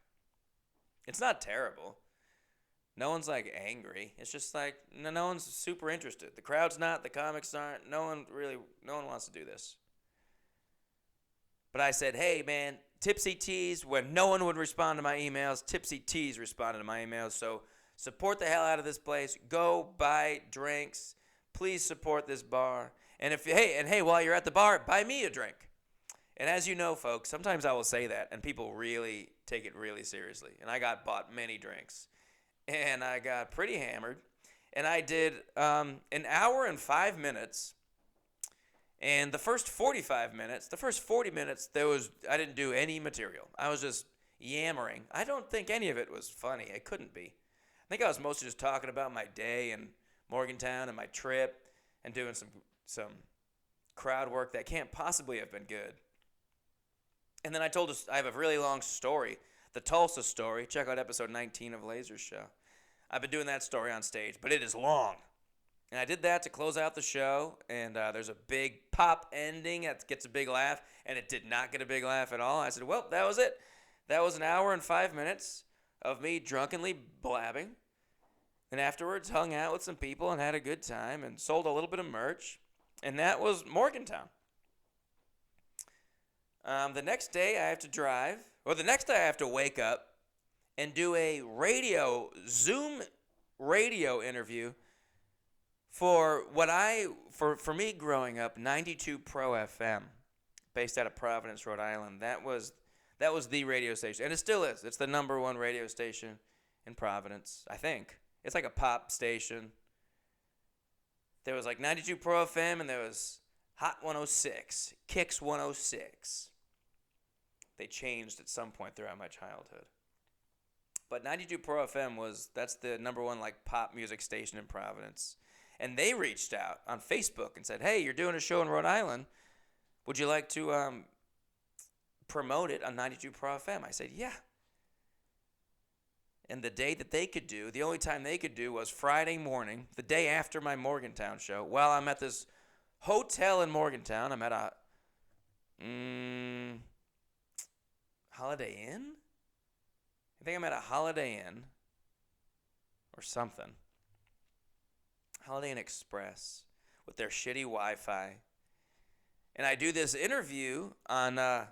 It's not terrible. No one's like angry. It's just like no one's super interested. The crowd's not. The comics aren't. No one wants to do this. But I said, "Hey, man, Tipsy Teas," when no one would respond to my emails, Tipsy Teas responded to my emails. So support the hell out of this place. Go buy drinks. Please support this bar. And hey, while you're at the bar, buy me a drink. And as you know, folks, sometimes I will say that, and people really take it really seriously. And I got bought many drinks. And I got pretty hammered. And I did an hour and 5 minutes. And the first 40 minutes, I didn't do any material. I was just yammering. I don't think any of it was funny. It couldn't be. I think I was mostly just talking about my day in Morgantown and my trip and doing some crowd work that can't possibly have been good. And then I have a really long story, the Tulsa story. Check out episode 19 of Laser's show. I've been doing that story on stage, but it is long. And I did that to close out the show, and there's a big pop ending that gets a big laugh, and it did not get a big laugh at all. I said, well, that was it. That was an hour and 5 minutes of me drunkenly blabbing, and afterwards hung out with some people and had a good time and sold a little bit of merch, and that was Morgantown. The next day I have to wake up and do a Zoom radio interview for for me growing up, 92 Pro FM, based out of Providence, Rhode Island. That was the radio station, and it still is. It's the number one radio station in Providence, I think. It's like a pop station. There was like 92 Pro FM, and there was Hot 106, Kicks 106. They changed at some point throughout my childhood. But 92 Pro FM that's the number one like pop music station in Providence. And they reached out on Facebook and said, hey, you're doing a show in Rhode Island. Would you like to promote it on 92 Pro FM? I said, yeah. And the day that they could do, the only time they could do was Friday morning, the day after my Morgantown show. While I'm at this hotel in Morgantown, I'm at a Holiday Inn? I think I'm at a Holiday Inn or something. Holiday Inn Express with their shitty Wi-Fi. And I do this interview on, I'm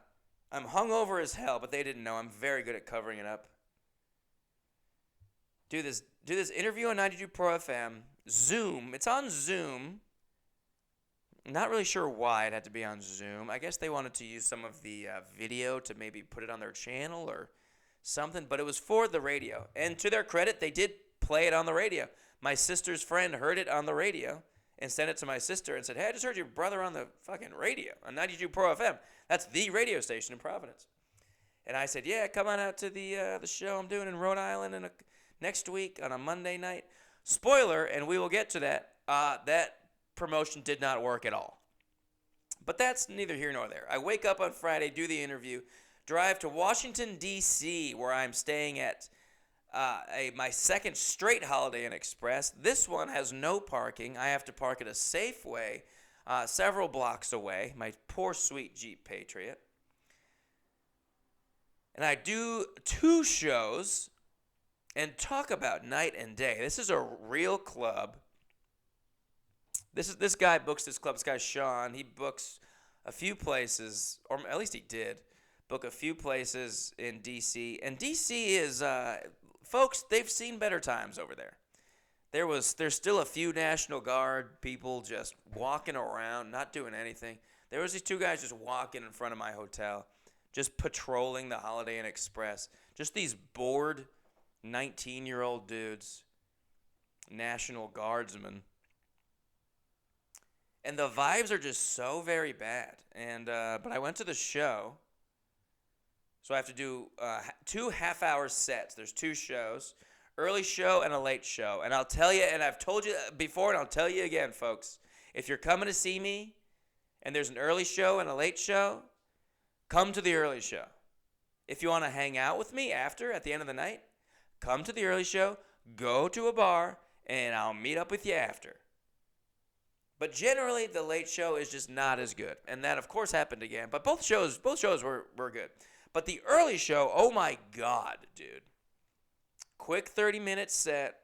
hungover as hell, but they didn't know. I'm very good at covering it up. Do this interview on 92 Pro FM, Zoom. It's on Zoom. Not really sure why it had to be on Zoom. I guess they wanted to use some of the video to maybe put it on their channel or something, but it was for the radio. And to their credit, they did play it on the radio. My sister's friend heard it on the radio and sent it to my sister and said, hey, I just heard your brother on the fucking radio on 92 Pro FM. That's the radio station in Providence. And I said, yeah, come on out to the show I'm doing in Rhode Island next week on a Monday night. Spoiler, and we will get to that. That promotion did not work at all. But that's neither here nor there. I wake up on Friday, do the interview, drive to Washington, D.C., where I'm staying at my second straight Holiday Inn Express. This one has no parking. I have to park at a Safeway several blocks away, my poor sweet Jeep Patriot. And I do 2 shows and talk about night and day. This is a real club. This guy books this club. This guy Sean, he books a few places, or at least he did book a few places in D.C. And D.C. is, folks, they've seen better times over there. There's still a few National Guard people just walking around, not doing anything. There was these 2 guys just walking in front of my hotel, just patrolling the Holiday Inn Express. Just these bored 19-year-old dudes, National Guardsmen. And the vibes are just so very bad. And but I went to the show, so I have to do 2 half-hour sets. There's 2 shows, early show and a late show. And I'll tell you, and I've told you before, and I'll tell you again, folks, if you're coming to see me and there's an early show and a late show, come to the early show. If you want to hang out with me at the end of the night, come to the early show, go to a bar, and I'll meet up with you after. But generally, the late show is just not as good. And that, of course, happened again. But both shows were good. But the early show, oh my God, dude. Quick 30-minute set.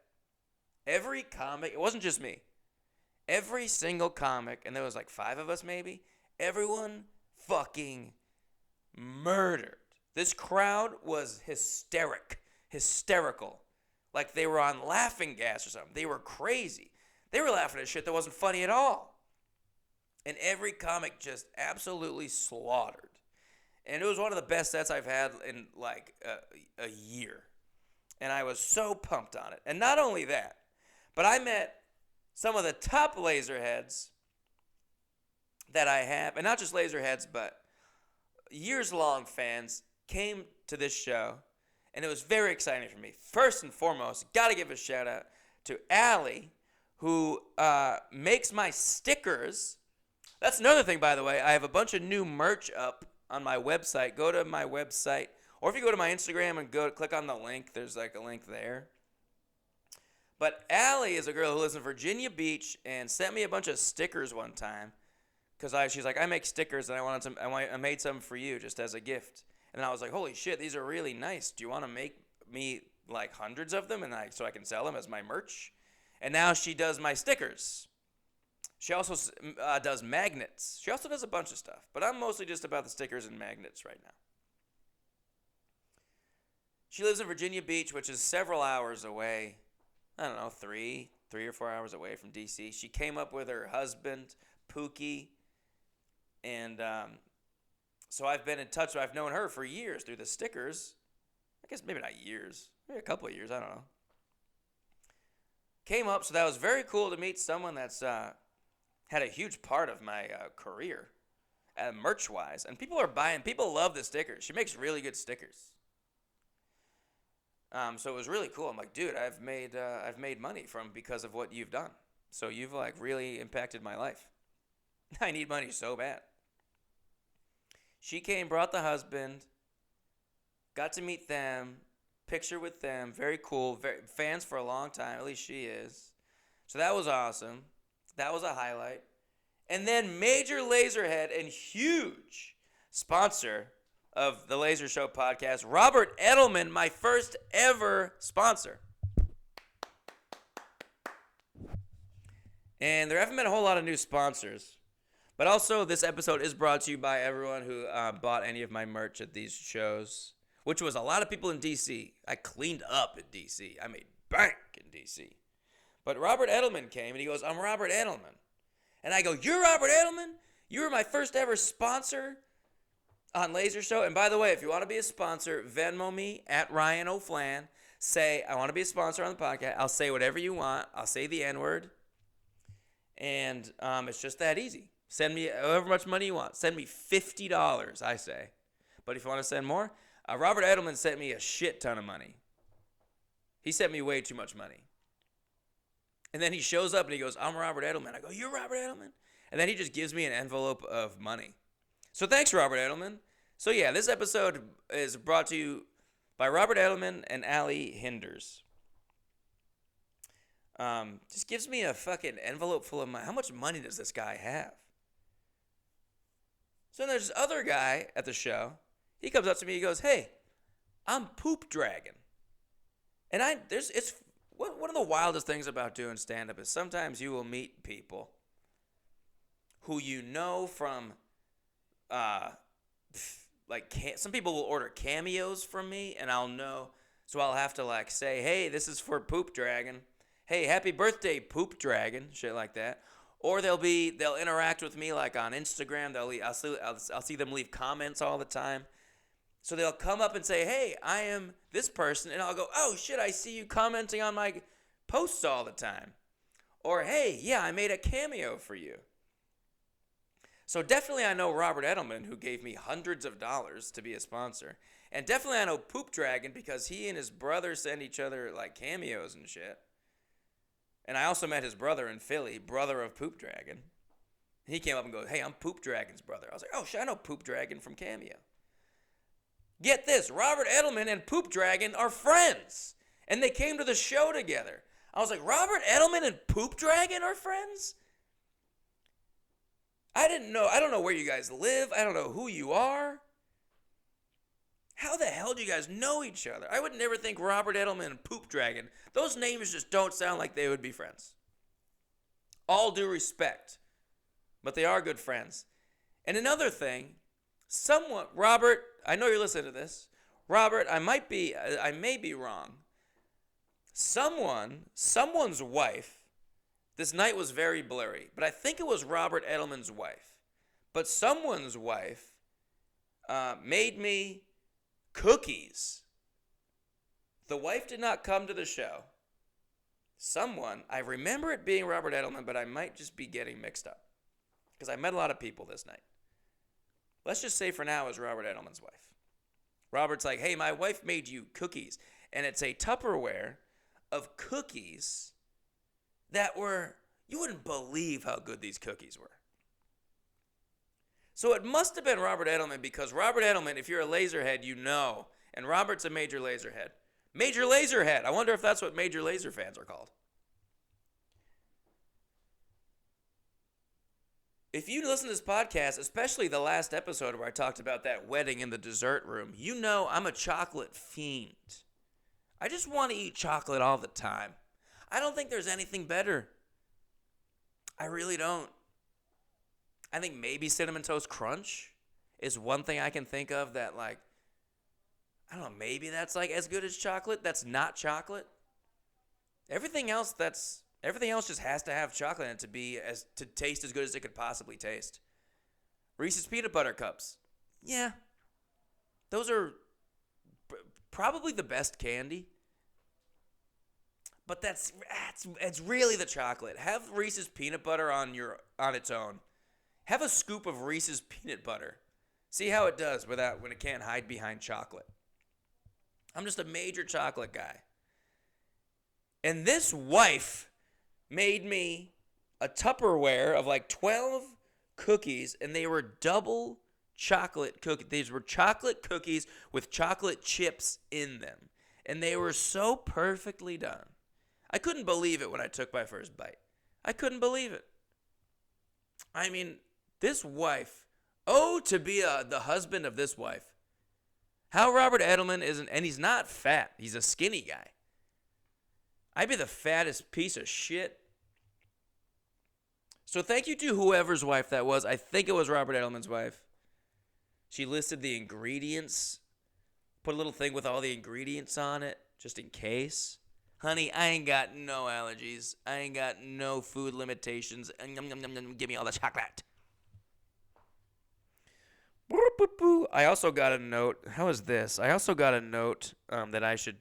Every comic, it wasn't just me. Every single comic, and there was like 5 of us maybe, everyone fucking murdered. This crowd was hysterical. Like they were on laughing gas or something. They were crazy. They were laughing at shit that wasn't funny at all. And every comic just absolutely slaughtered. And it was one of the best sets I've had in like a year. And I was so pumped on it. And not only that, but I met some of the top laserheads that I have, and not just Laserheads, but years-long fans came to this show, and it was very exciting for me. First and foremost, got to give a shout-out to Allie, who makes my stickers. That's another thing, by the way. I have a bunch of new merch up on my website. Go to my website, or if you go to my Instagram and click on the link, there's like a link there. But Allie is a girl who lives in Virginia Beach and sent me a bunch of stickers one time because she's like, I make stickers and I made some for you just as a gift. And I was like, holy shit, these are really nice. Do you want to make me like hundreds of them so I can sell them as my merch? And now she does my stickers. She also does magnets. She also does a bunch of stuff, but I'm mostly just about the stickers and magnets right now. She lives in Virginia Beach, which is several hours away. I don't know, three or 4 hours away from D.C. She came up with her husband, Pookie, and so I've been in touch. I've known her for years through the stickers. I guess maybe not years, maybe a couple of years, I don't know. Came up, so that was very cool to meet someone that's had a huge part of my career, merch-wise. And people love the stickers. She makes really good stickers. So it was really cool. I'm like, dude, I've made money because of what you've done. So you've like really impacted my life. I need money so bad. She came, brought the husband, got to meet them, picture with them, very cool, fans for a long time, at least she is. So that was awesome. That was a highlight. And then major Laserhead and huge sponsor of the Laser Show podcast, Robert Edelman, my first ever sponsor. And there haven't been a whole lot of new sponsors. But also, this episode is brought to you by everyone who bought any of my merch at these shows, which was a lot of people in D.C. I cleaned up in D.C. I made bank in D.C. But Robert Edelman came, and he goes, I'm Robert Edelman. And I go, you're Robert Edelman? You were my first ever sponsor on Laser Show. And by the way, if you want to be a sponsor, Venmo me at Ryan O'Flan. Say, I want to be a sponsor on the podcast. I'll say whatever you want. I'll say the N-word. And it's just that easy. Send me however much money you want. Send me $50, I say. But if you want to send more, Robert Edelman sent me a shit ton of money. He sent me way too much money. And then he shows up and he goes, I'm Robert Edelman. I go, you're Robert Edelman? And then he just gives me an envelope of money. So thanks, Robert Edelman. So yeah, this episode is brought to you by Robert Edelman and Allie Hinders. Just gives me a fucking envelope full of money. How much money does this guy have? So then there's this other guy at the show. He comes up to me. He goes, hey, I'm Poop Dragon. And one of the wildest things about doing stand-up is sometimes you will meet people who you know from, some people will order cameos from me, and I'll know. So I'll have to like say, hey, this is for Poop Dragon. Hey, happy birthday, Poop Dragon, shit like that. Or they'll interact with me like on Instagram. I'll see them leave comments all the time. So they'll come up and say, hey, I am this person. And I'll go, oh, shit, I see you commenting on my posts all the time. Or, hey, yeah, I made a cameo for you. So definitely I know Robert Edelman, who gave me hundreds of dollars to be a sponsor. And definitely I know Poop Dragon because he and his brother send each other like cameos and shit. And I also met his brother in Philly, brother of Poop Dragon. He came up and goes, hey, I'm Poop Dragon's brother. I was like, oh, shit, I know Poop Dragon from Cameo. Get this, Robert Edelman and Poop Dragon are friends. And they came to the show together. I was like, Robert Edelman and Poop Dragon are friends? I didn't know. I don't know where you guys live. I don't know who you are. How the hell do you guys know each other? I would never think Robert Edelman and Poop Dragon. Those names just don't sound like they would be friends. All due respect. But they are good friends. And another thing, Robert, I know you're listening to this. Robert, I may be wrong. Someone's wife, this night was very blurry, but I think it was Robert Edelman's wife. But someone's wife made me cookies. The wife did not come to the show. I remember it being Robert Edelman, but I might just be getting mixed up. because I met a lot of people this night. Let's just say for now it was Robert Edelman's wife. Robert's like, hey, my wife made you cookies. And it's a Tupperware of cookies that were, you wouldn't believe how good these cookies were. So it must have been Robert Edelman, because Robert Edelman, if you're a laserhead, you know. And Robert's a major laserhead. Major laserhead. I wonder if that's what major laser fans are called. If you listen to this podcast, especially the last episode where I talked about that wedding in the dessert room, you know I'm a chocolate fiend. I just want to eat chocolate all the time. I don't think there's anything better. I really don't. I think maybe Cinnamon Toast Crunch is one thing I can think of that, like, I don't know, maybe that's like as good as chocolate. That's not chocolate. Everything else just has to have chocolate in it to taste as good as it could possibly taste. Reese's Peanut Butter Cups. Yeah. Those are probably the best candy. But it's really the chocolate. Have Reese's Peanut Butter on its own. Have a scoop of Reese's Peanut Butter. See how it does when it can't hide behind chocolate. I'm just a major chocolate guy. And this wife made me a Tupperware of like 12 cookies, and they were double chocolate cookies. These were chocolate cookies with chocolate chips in them. And they were so perfectly done. I couldn't believe it when I took my first bite. I couldn't believe it. I mean, this wife, to be the husband of this wife. How Robert Edelman isn't, and he's not fat. He's a skinny guy. I'd be the fattest piece of shit. So thank you to whoever's wife that was. I think it was Robert Edelman's wife. She listed the ingredients. Put a little thing with all the ingredients on it, just in case. Honey, I ain't got no allergies. I ain't got no food limitations. Give me all the chocolate. I also got a note. How is this? I also got a note that I should,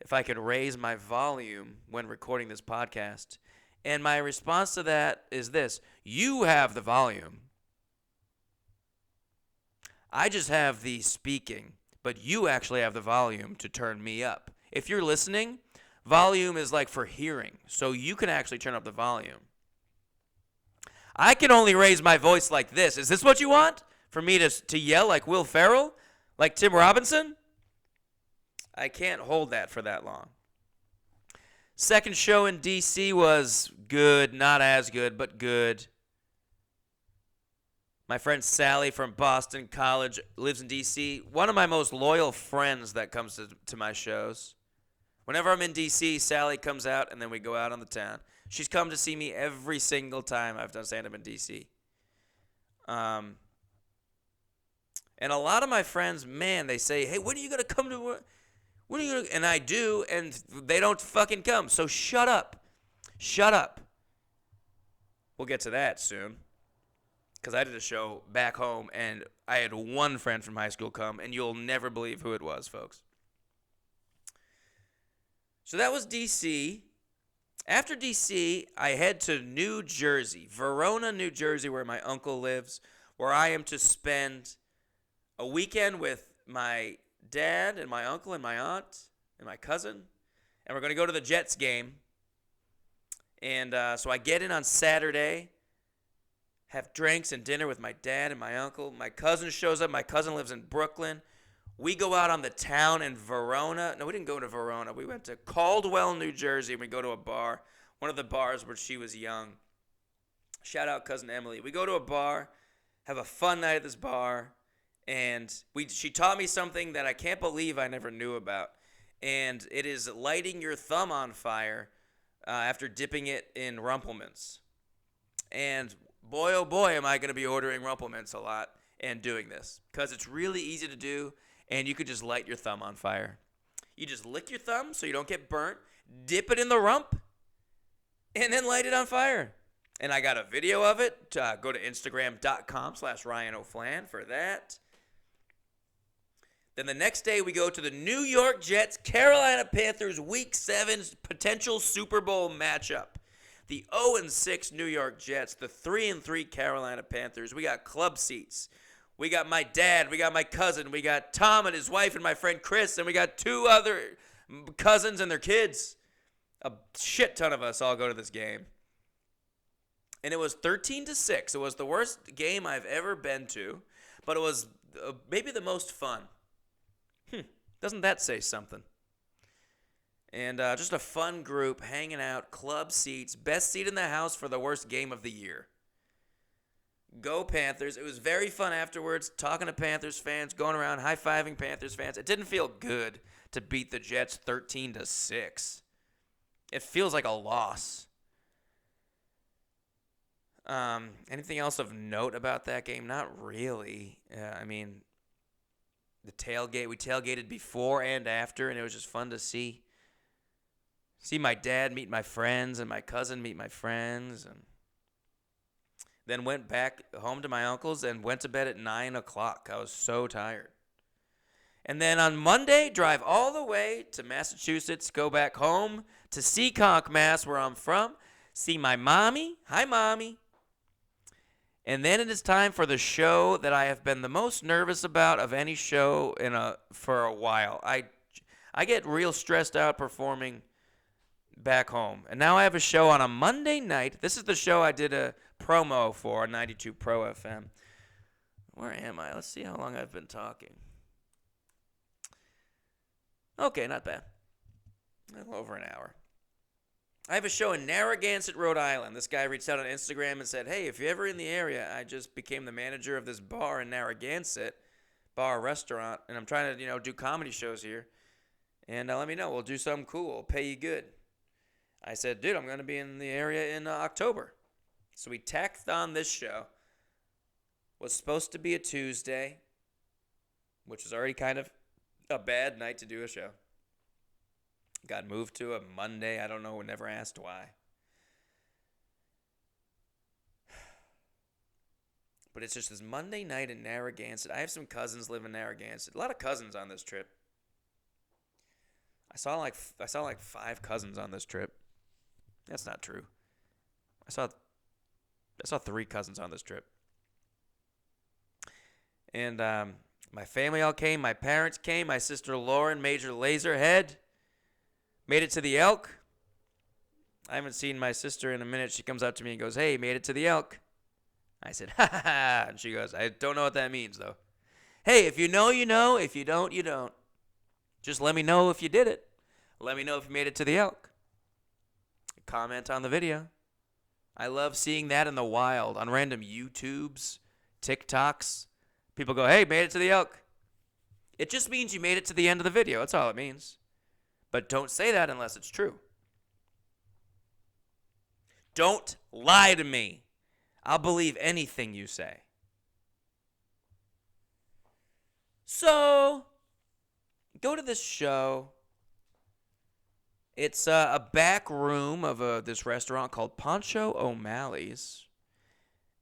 if I could raise my volume when recording this podcast. And my response to that is this. You have the volume. I just have the speaking, but you actually have the volume to turn me up. If you're listening, volume is like for hearing, so you can actually turn up the volume. I can only raise my voice like this. Is this what you want? For me to yell like Will Ferrell? Like Tim Robinson? I can't hold that for that long. Second show in D.C. was good. Not as good, but good. My friend Sally from Boston College lives in D.C. One of my most loyal friends that comes to my shows. Whenever I'm in D.C., Sally comes out, and then we go out on the town. She's come to see me every single time I've done stand-up in D.C. And a lot of my friends, man, they say, hey, when are you going to come to work? When are you gonna? And I do, and they don't fucking come. So shut up. Shut up. We'll get to that soon. Because I did a show back home, and I had one friend from high school come, and you'll never believe who it was, folks. So that was D.C. After D.C., I head to New Jersey, Verona, New Jersey, where my uncle lives, where I am to spend a weekend with my dad and my uncle and my aunt and my cousin. And we're going to go to the Jets game. And so I get in on Saturday, have drinks and dinner with my dad and my uncle. My cousin shows up. My cousin lives in Brooklyn. We go out on the town in Verona. No, we didn't go to Verona. We went to Caldwell, New Jersey, and we go to a bar, one of the bars where she was young. Shout out Cousin Emily. We go to a bar, have a fun night at this bar, and she taught me something that I can't believe I never knew about, and it is lighting your thumb on fire after dipping it in Rumplemints. And boy, oh boy, am I going to be ordering Rumplemints a lot and doing this, because it's really easy to do, and you could just light your thumb on fire. You just lick your thumb so you don't get burnt, dip it in the rump, and then light it on fire. And I got a video of it. Go to Instagram.com/RyanO'Flan for that. Then the next day we go to the New York Jets, Carolina Panthers Week 7 potential Super Bowl matchup. The 0-6 New York Jets, the 3-3 Carolina Panthers. We got club seats. We got my dad, we got my cousin, we got Tom and his wife and my friend Chris, and we got 2 other cousins and their kids. A shit ton of us all go to this game. And it was 13-6. It was the worst game I've ever been to, but it was maybe the most fun. Doesn't that say something? And just a fun group, hanging out, club seats, best seat in the house for the worst game of the year. Go Panthers. It was very fun afterwards, talking to Panthers fans, going around high-fiving Panthers fans. It didn't feel good to beat the Jets 13-6. It feels like a loss. Anything else of note about that game? Not really. I mean, the tailgate, we tailgated before and after, and it was just fun to see my dad meet my friends and my cousin meet my friends, and then went back home to my uncle's and went to bed at 9 o'clock. I was so tired. And then on Monday, drive all the way to Massachusetts, go back home to Seekonk, Mass, where I'm from, see my mommy. Hi, Mommy. And then it is time for the show that I have been the most nervous about of any show for a while. I get real stressed out performing back home. And now I have a show on a Monday night. This is the show I did a promo for on 92 Pro FM. Where am I? Let's see how long I've been talking. Okay, not bad. A little over an hour. I have a show in Narragansett, Rhode Island. This guy reached out on Instagram and said, hey, if you're ever in the area, I just became the manager of this bar in Narragansett, restaurant, and I'm trying to, do comedy shows here. And let me know. We'll do something cool. We'll pay you good. I said, dude, I'm going to be in the area in October. So we tacked on this show. Was supposed to be a Tuesday, which was already kind of a bad night to do a show. Got moved to a Monday. I don't know. Never asked why. But it's just this Monday night in Narragansett. I have some cousins live in Narragansett. A lot of cousins on this trip. I saw like 5 cousins on this trip. That's not true. I saw 3 cousins on this trip. And my family all came. My parents came. My sister Lauren, Major Laserhead, made it to the Elk. I haven't seen my sister in a minute. She comes up to me and goes, hey, made it to the Elk. I said, ha ha ha. And she goes, I don't know what that means, though. Hey, if you know, you know. If you don't, you don't. Just let me know if you did it. Let me know if you made it to the Elk. Comment on the video. I love seeing that in the wild on random YouTubes, TikToks. People go, hey, made it to the Elk. It just means you made it to the end of the video. That's all it means. But don't say that unless it's true. Don't lie to me. I'll believe anything you say. So, go to this show. It's a back room of this restaurant called Poncho O'Malley's.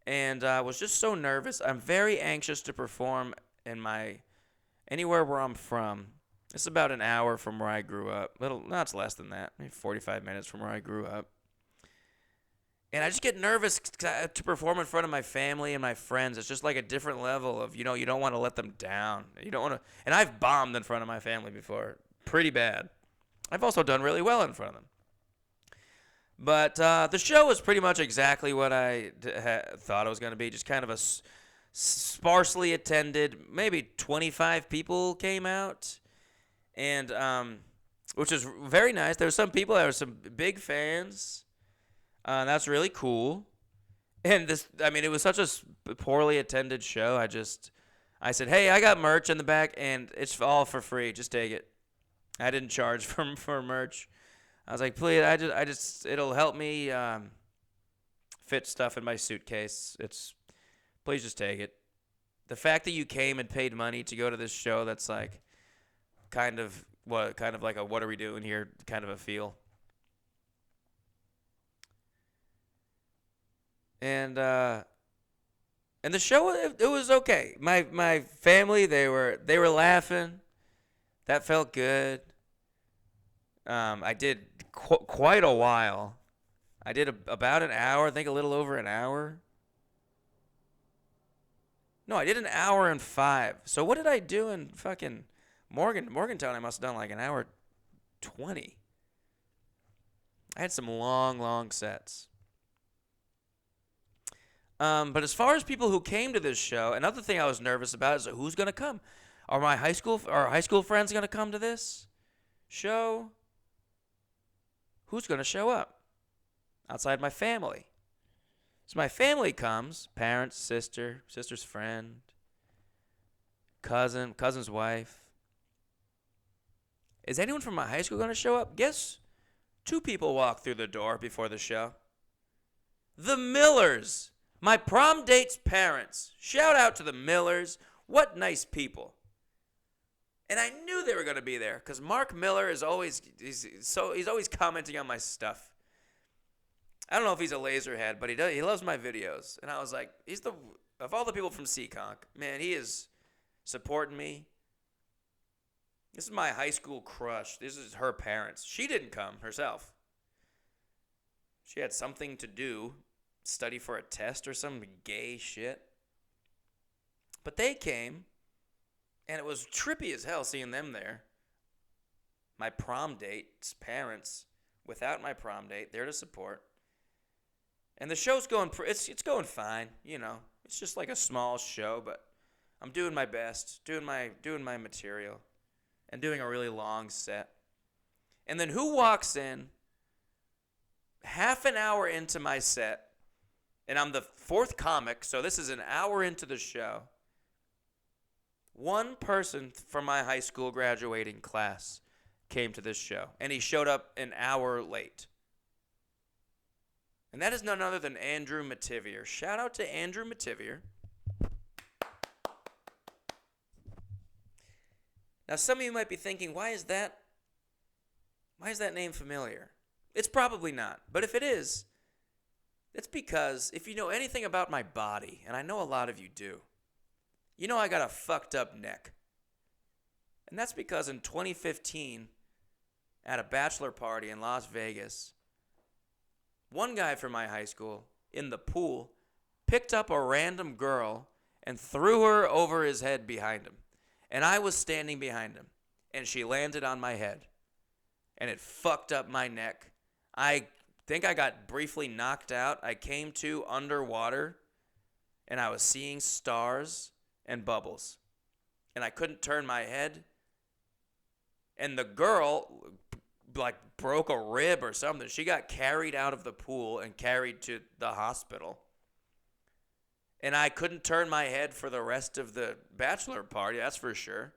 And I was just so nervous. I'm very anxious to perform in anywhere where I'm from. It's about an hour from where I grew up. It's less than that. Maybe 45 minutes from where I grew up. And I just get nervous to perform in front of my family and my friends. It's just like a different level of, you don't want to let them down. You don't want to. And I've bombed in front of my family before. Pretty bad. I've also done really well in front of them. But the show was pretty much exactly what I thought it was going to be. Just kind of a sparsely attended. Maybe 25 people came out. And which was very nice. There were some people. There were some big fans. That's really cool. And it was such a poorly attended show. I said, hey, I got merch in the back, and it's all for free. Just take it. I didn't charge for merch. I was like, please, it'll help me fit stuff in my suitcase. Please just take it. The fact that you came and paid money to go to this show, that's like kind of like a what are we doing here kind of a feel. And the show, it was okay. My family, they were laughing. That felt good. I did quite a while. I did about an hour, I think a little over an hour. No, I did an hour and 5. So what did I do in fucking Morgantown? I must have done like an hour 20. I had some long, long sets. But as far as people who came to this show, another thing I was nervous about is who's gonna come. Are high school friends gonna come to this show? Who's gonna show up outside my family? So my family comes: parents, sister's friend, cousin's wife. Is anyone from my high school gonna show up? Guess 2 people walked through the door before the show. The Millers. My prom date's parents. Shout out to the Millers. What nice people. And I knew they were going to be there because Mark Miller is he's always commenting on my stuff. I don't know if he's a laserhead, but he loves my videos. And I was like, of all the people from Seekonk, man, he is supporting me. This is my high school crush. This is her parents. She didn't come herself. She had something to do. Study for a test or some gay shit. But they came, and it was trippy as hell seeing them there. My prom date's parents, without my prom date, there to support. And the show's going, it's going fine, you know. It's just like a small show, but I'm doing my best, doing my material, and doing a really long set. And then who walks in half an hour into my set? And I'm the 4th comic, so this is an hour into the show. One person from my high school graduating class came to this show, and he showed up an hour late. And that is none other than Andrew Mativier. Shout out to Andrew Mativier. Now, some of you might be thinking, why is that name familiar? It's probably not, but if it is, it's because if you know anything about my body, and I know a lot of you do, you know I got a fucked up neck. And that's because in 2015, at a bachelor party in Las Vegas, one guy from my high school, in the pool, picked up a random girl and threw her over his head behind him. And I was standing behind him, and she landed on my head. And it fucked up my neck. I think I got briefly knocked out. I came to underwater, and I was seeing stars and bubbles. And I couldn't turn my head. And the girl, broke a rib or something. She got carried out of the pool and carried to the hospital. And I couldn't turn my head for the rest of the bachelor party, that's for sure.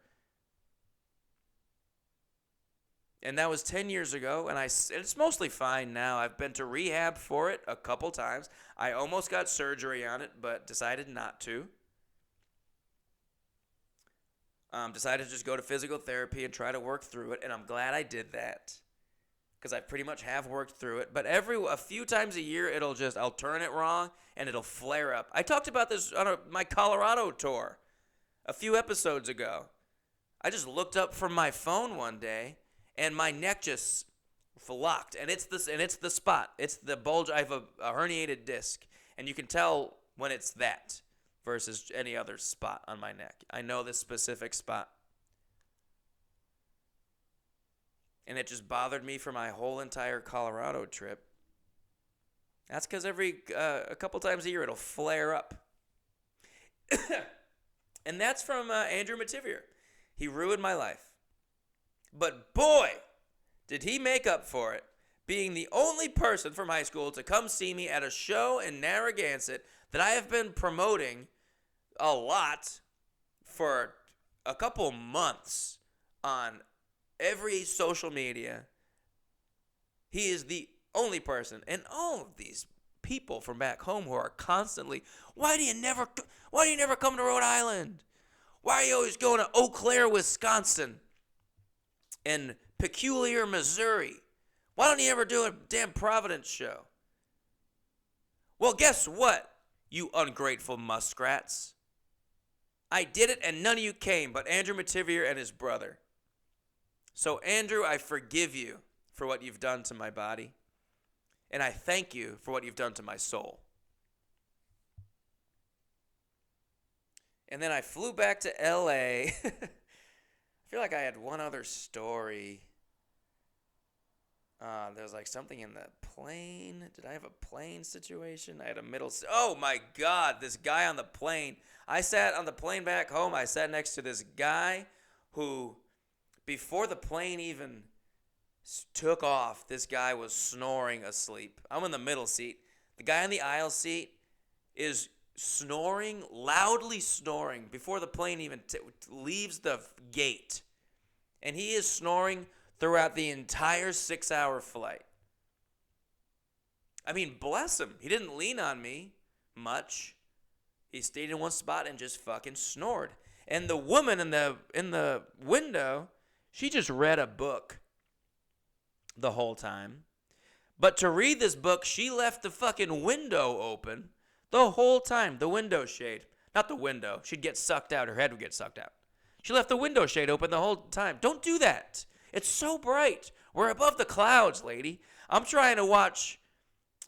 And that was 10 years ago, and it's mostly fine now. I've been to rehab for it a couple times. I almost got surgery on it, but decided not to. Decided to just go to physical therapy and try to work through it, and I'm glad I did that because I pretty much have worked through it. But a few times a year, I'll turn it wrong, and it'll flare up. I talked about this on my Colorado tour a few episodes ago. I just looked up from my phone one day, and my neck just locked, and it's the spot. It's the bulge. I have a herniated disc, and you can tell when it's that versus any other spot on my neck. I know this specific spot, and it just bothered me for my whole entire Colorado trip. That's because a couple times a year it'll flare up, and that's from Andrew Mativier. He ruined my life. But boy, did he make up for it, being the only person from high school to come see me at a show in Narragansett that I have been promoting a lot for a couple months on every social media. He is the only person, and all of these people from back home who are constantly, why do you never come to Rhode Island? Why are you always going to Eau Claire, Wisconsin? And Peculiar, Missouri. Why don't you ever do a damn Providence show? Well, guess what, you ungrateful muskrats? I did it and none of you came but Andrew Mativier and his brother. So, Andrew, I forgive you for what you've done to my body. And I thank you for what you've done to my soul. And then I flew back to LA. I feel like I had one other story. There's like something in the plane. Did I have a plane situation? I had a oh my God, this guy on the plane. I sat on the plane back home. I sat next to this guy who, before the plane even took off, this guy was snoring asleep. I'm in the middle seat. The guy in the aisle seat is snoring, loudly snoring, before the plane even leaves the gate. And he is snoring throughout the entire 6-hour flight. I mean, bless him. He didn't lean on me much. He stayed in one spot and just fucking snored. And the woman in the window, she just read a book the whole time. But to read this book, she left the fucking window open the whole time. The window shade. Not the window. She'd get sucked out. Her head would get sucked out. She left the window shade open the whole time. Don't do that. It's so bright. We're above the clouds, lady. I'm trying to watch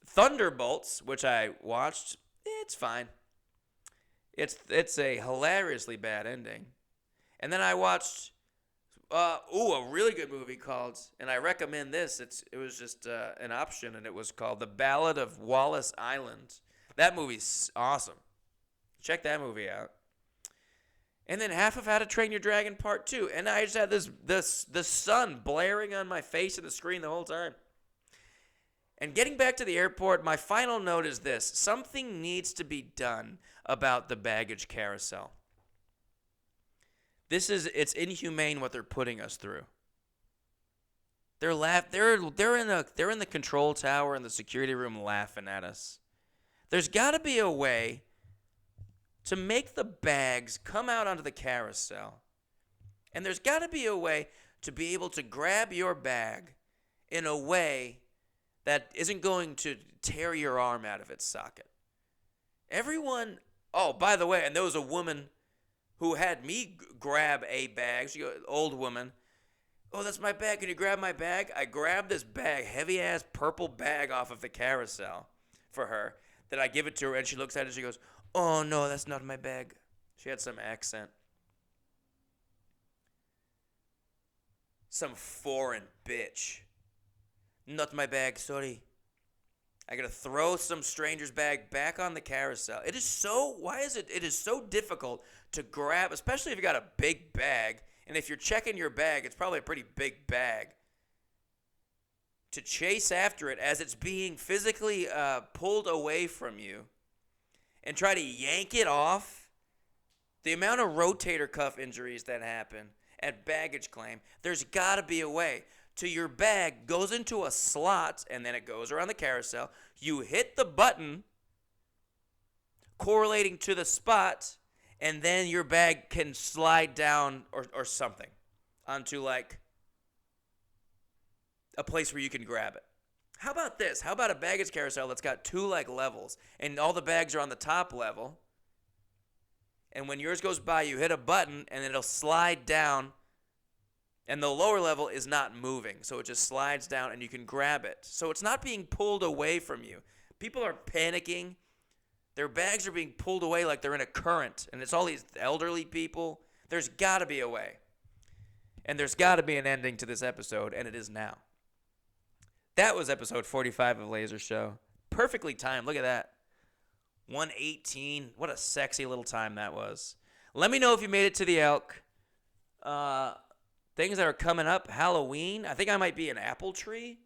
Thunderbolts, which I watched. It's fine. It's a hilariously bad ending. And then I watched a really good movie called, and I recommend this. It was just an option, and it was called The Ballad of Wallace Island. That movie's awesome. Check that movie out. And then half of How to Train Your Dragon Part 2. And I just had the sun blaring on my face and the screen the whole time. And getting back to the airport, my final note is this. Something needs to be done about the baggage carousel. It's inhumane what they're putting us through. They're in the control tower in the security room laughing at us. There's got to be a way to make the bags come out onto the carousel. And there's got to be a way to be able to grab your bag in a way that isn't going to tear your arm out of its socket. Oh, by the way, and there was a woman who had me grab a bag. She, old woman. Oh, that's my bag. Can you grab my bag? I grabbed this bag, heavy-ass purple bag off of the carousel for her. Then I give it to her, and she looks at it, and she goes, oh, no, that's not my bag. She had some accent. Some foreign bitch. Not my bag, sorry. I gotta throw some stranger's bag back on the carousel. It is so difficult to grab, especially if you got a big bag. And if you're checking your bag, it's probably a pretty big bag. To chase after it as it's being physically pulled away from you and try to yank it off. The amount of rotator cuff injuries that happen at baggage claim, there's got to be a way. Your bag goes into a slot, and then it goes around the carousel. You hit the button correlating to the spot, and then your bag can slide down or something onto, like, a place where you can grab it. How about this? How about a baggage carousel that's got two, like, levels, and all the bags are on the top level, and when yours goes by, you hit a button, and it'll slide down, and the lower level is not moving, so it just slides down, and you can grab it. So it's not being pulled away from you. People are panicking. Their bags are being pulled away like they're in a current, and it's all these elderly people. There's got to be a way. And there's got to be an ending to this episode, and it is now. That was episode 45 of Laser Show. Perfectly timed. Look at that. 1:18. What a sexy little time that was. Let me know if you made it to the Elk. Things that are coming up. Halloween. I think I might be an apple tree.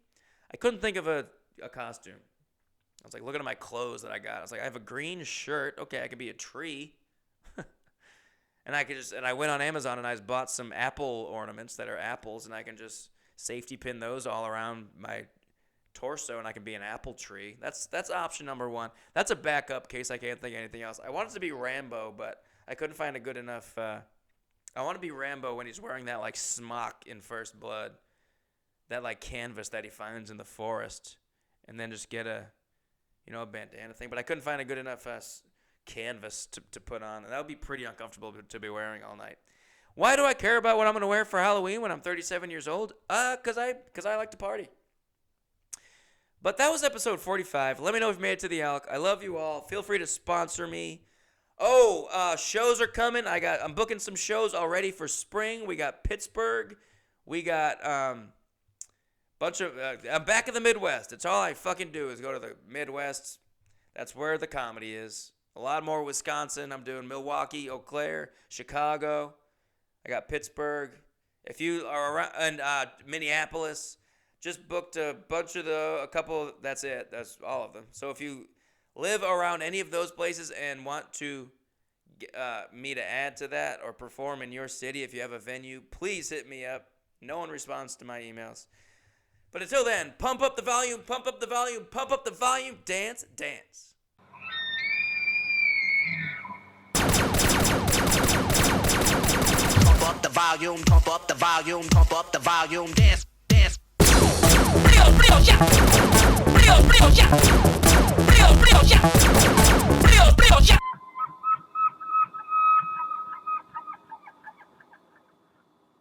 I couldn't think of a costume. I was like looking at my clothes that I got. I was like, I have a green shirt. Okay, I could be a tree. And I went on Amazon and I just bought some apple ornaments that are apples, and I can just safety pin those all around my torso, and I can be an apple tree. That's option number one. That's a backup case I can't think of anything else. I wanted to be Rambo, but I couldn't find a good enough. I want to be Rambo when he's wearing that, like, smock in First Blood, that, like, canvas that he finds in the forest, and then just get a bandana thing. But I couldn't find a good enough canvas to put on, and that would be pretty uncomfortable to be wearing all night. Why do I care about what I'm going to wear for Halloween when I'm 37 years old? Because I like to party. But that was episode 45. Let me know if you made it to the Elk. I love you all. Feel free to sponsor me. Oh, shows are coming. I'm booking some shows already for spring. We got Pittsburgh. We got bunch of. I'm back in the Midwest. It's all I fucking do is go to the Midwest. That's where the comedy is. A lot more Wisconsin. I'm doing Milwaukee, Eau Claire, Chicago. I got Pittsburgh. If you are around and Minneapolis, just booked a couple. That's it. That's all of them. So if you live around any of those places and want to me to add to that or perform in your city, if you have a venue, please hit me up. No one responds to my emails. But until then, pump up the volume, pump up the volume, pump up the volume, dance, dance. Pump up the volume, pump up the volume, pump up the volume, dance, dance. Brio, brio, ya. Brio, brio, ya. Brio, brio, ya.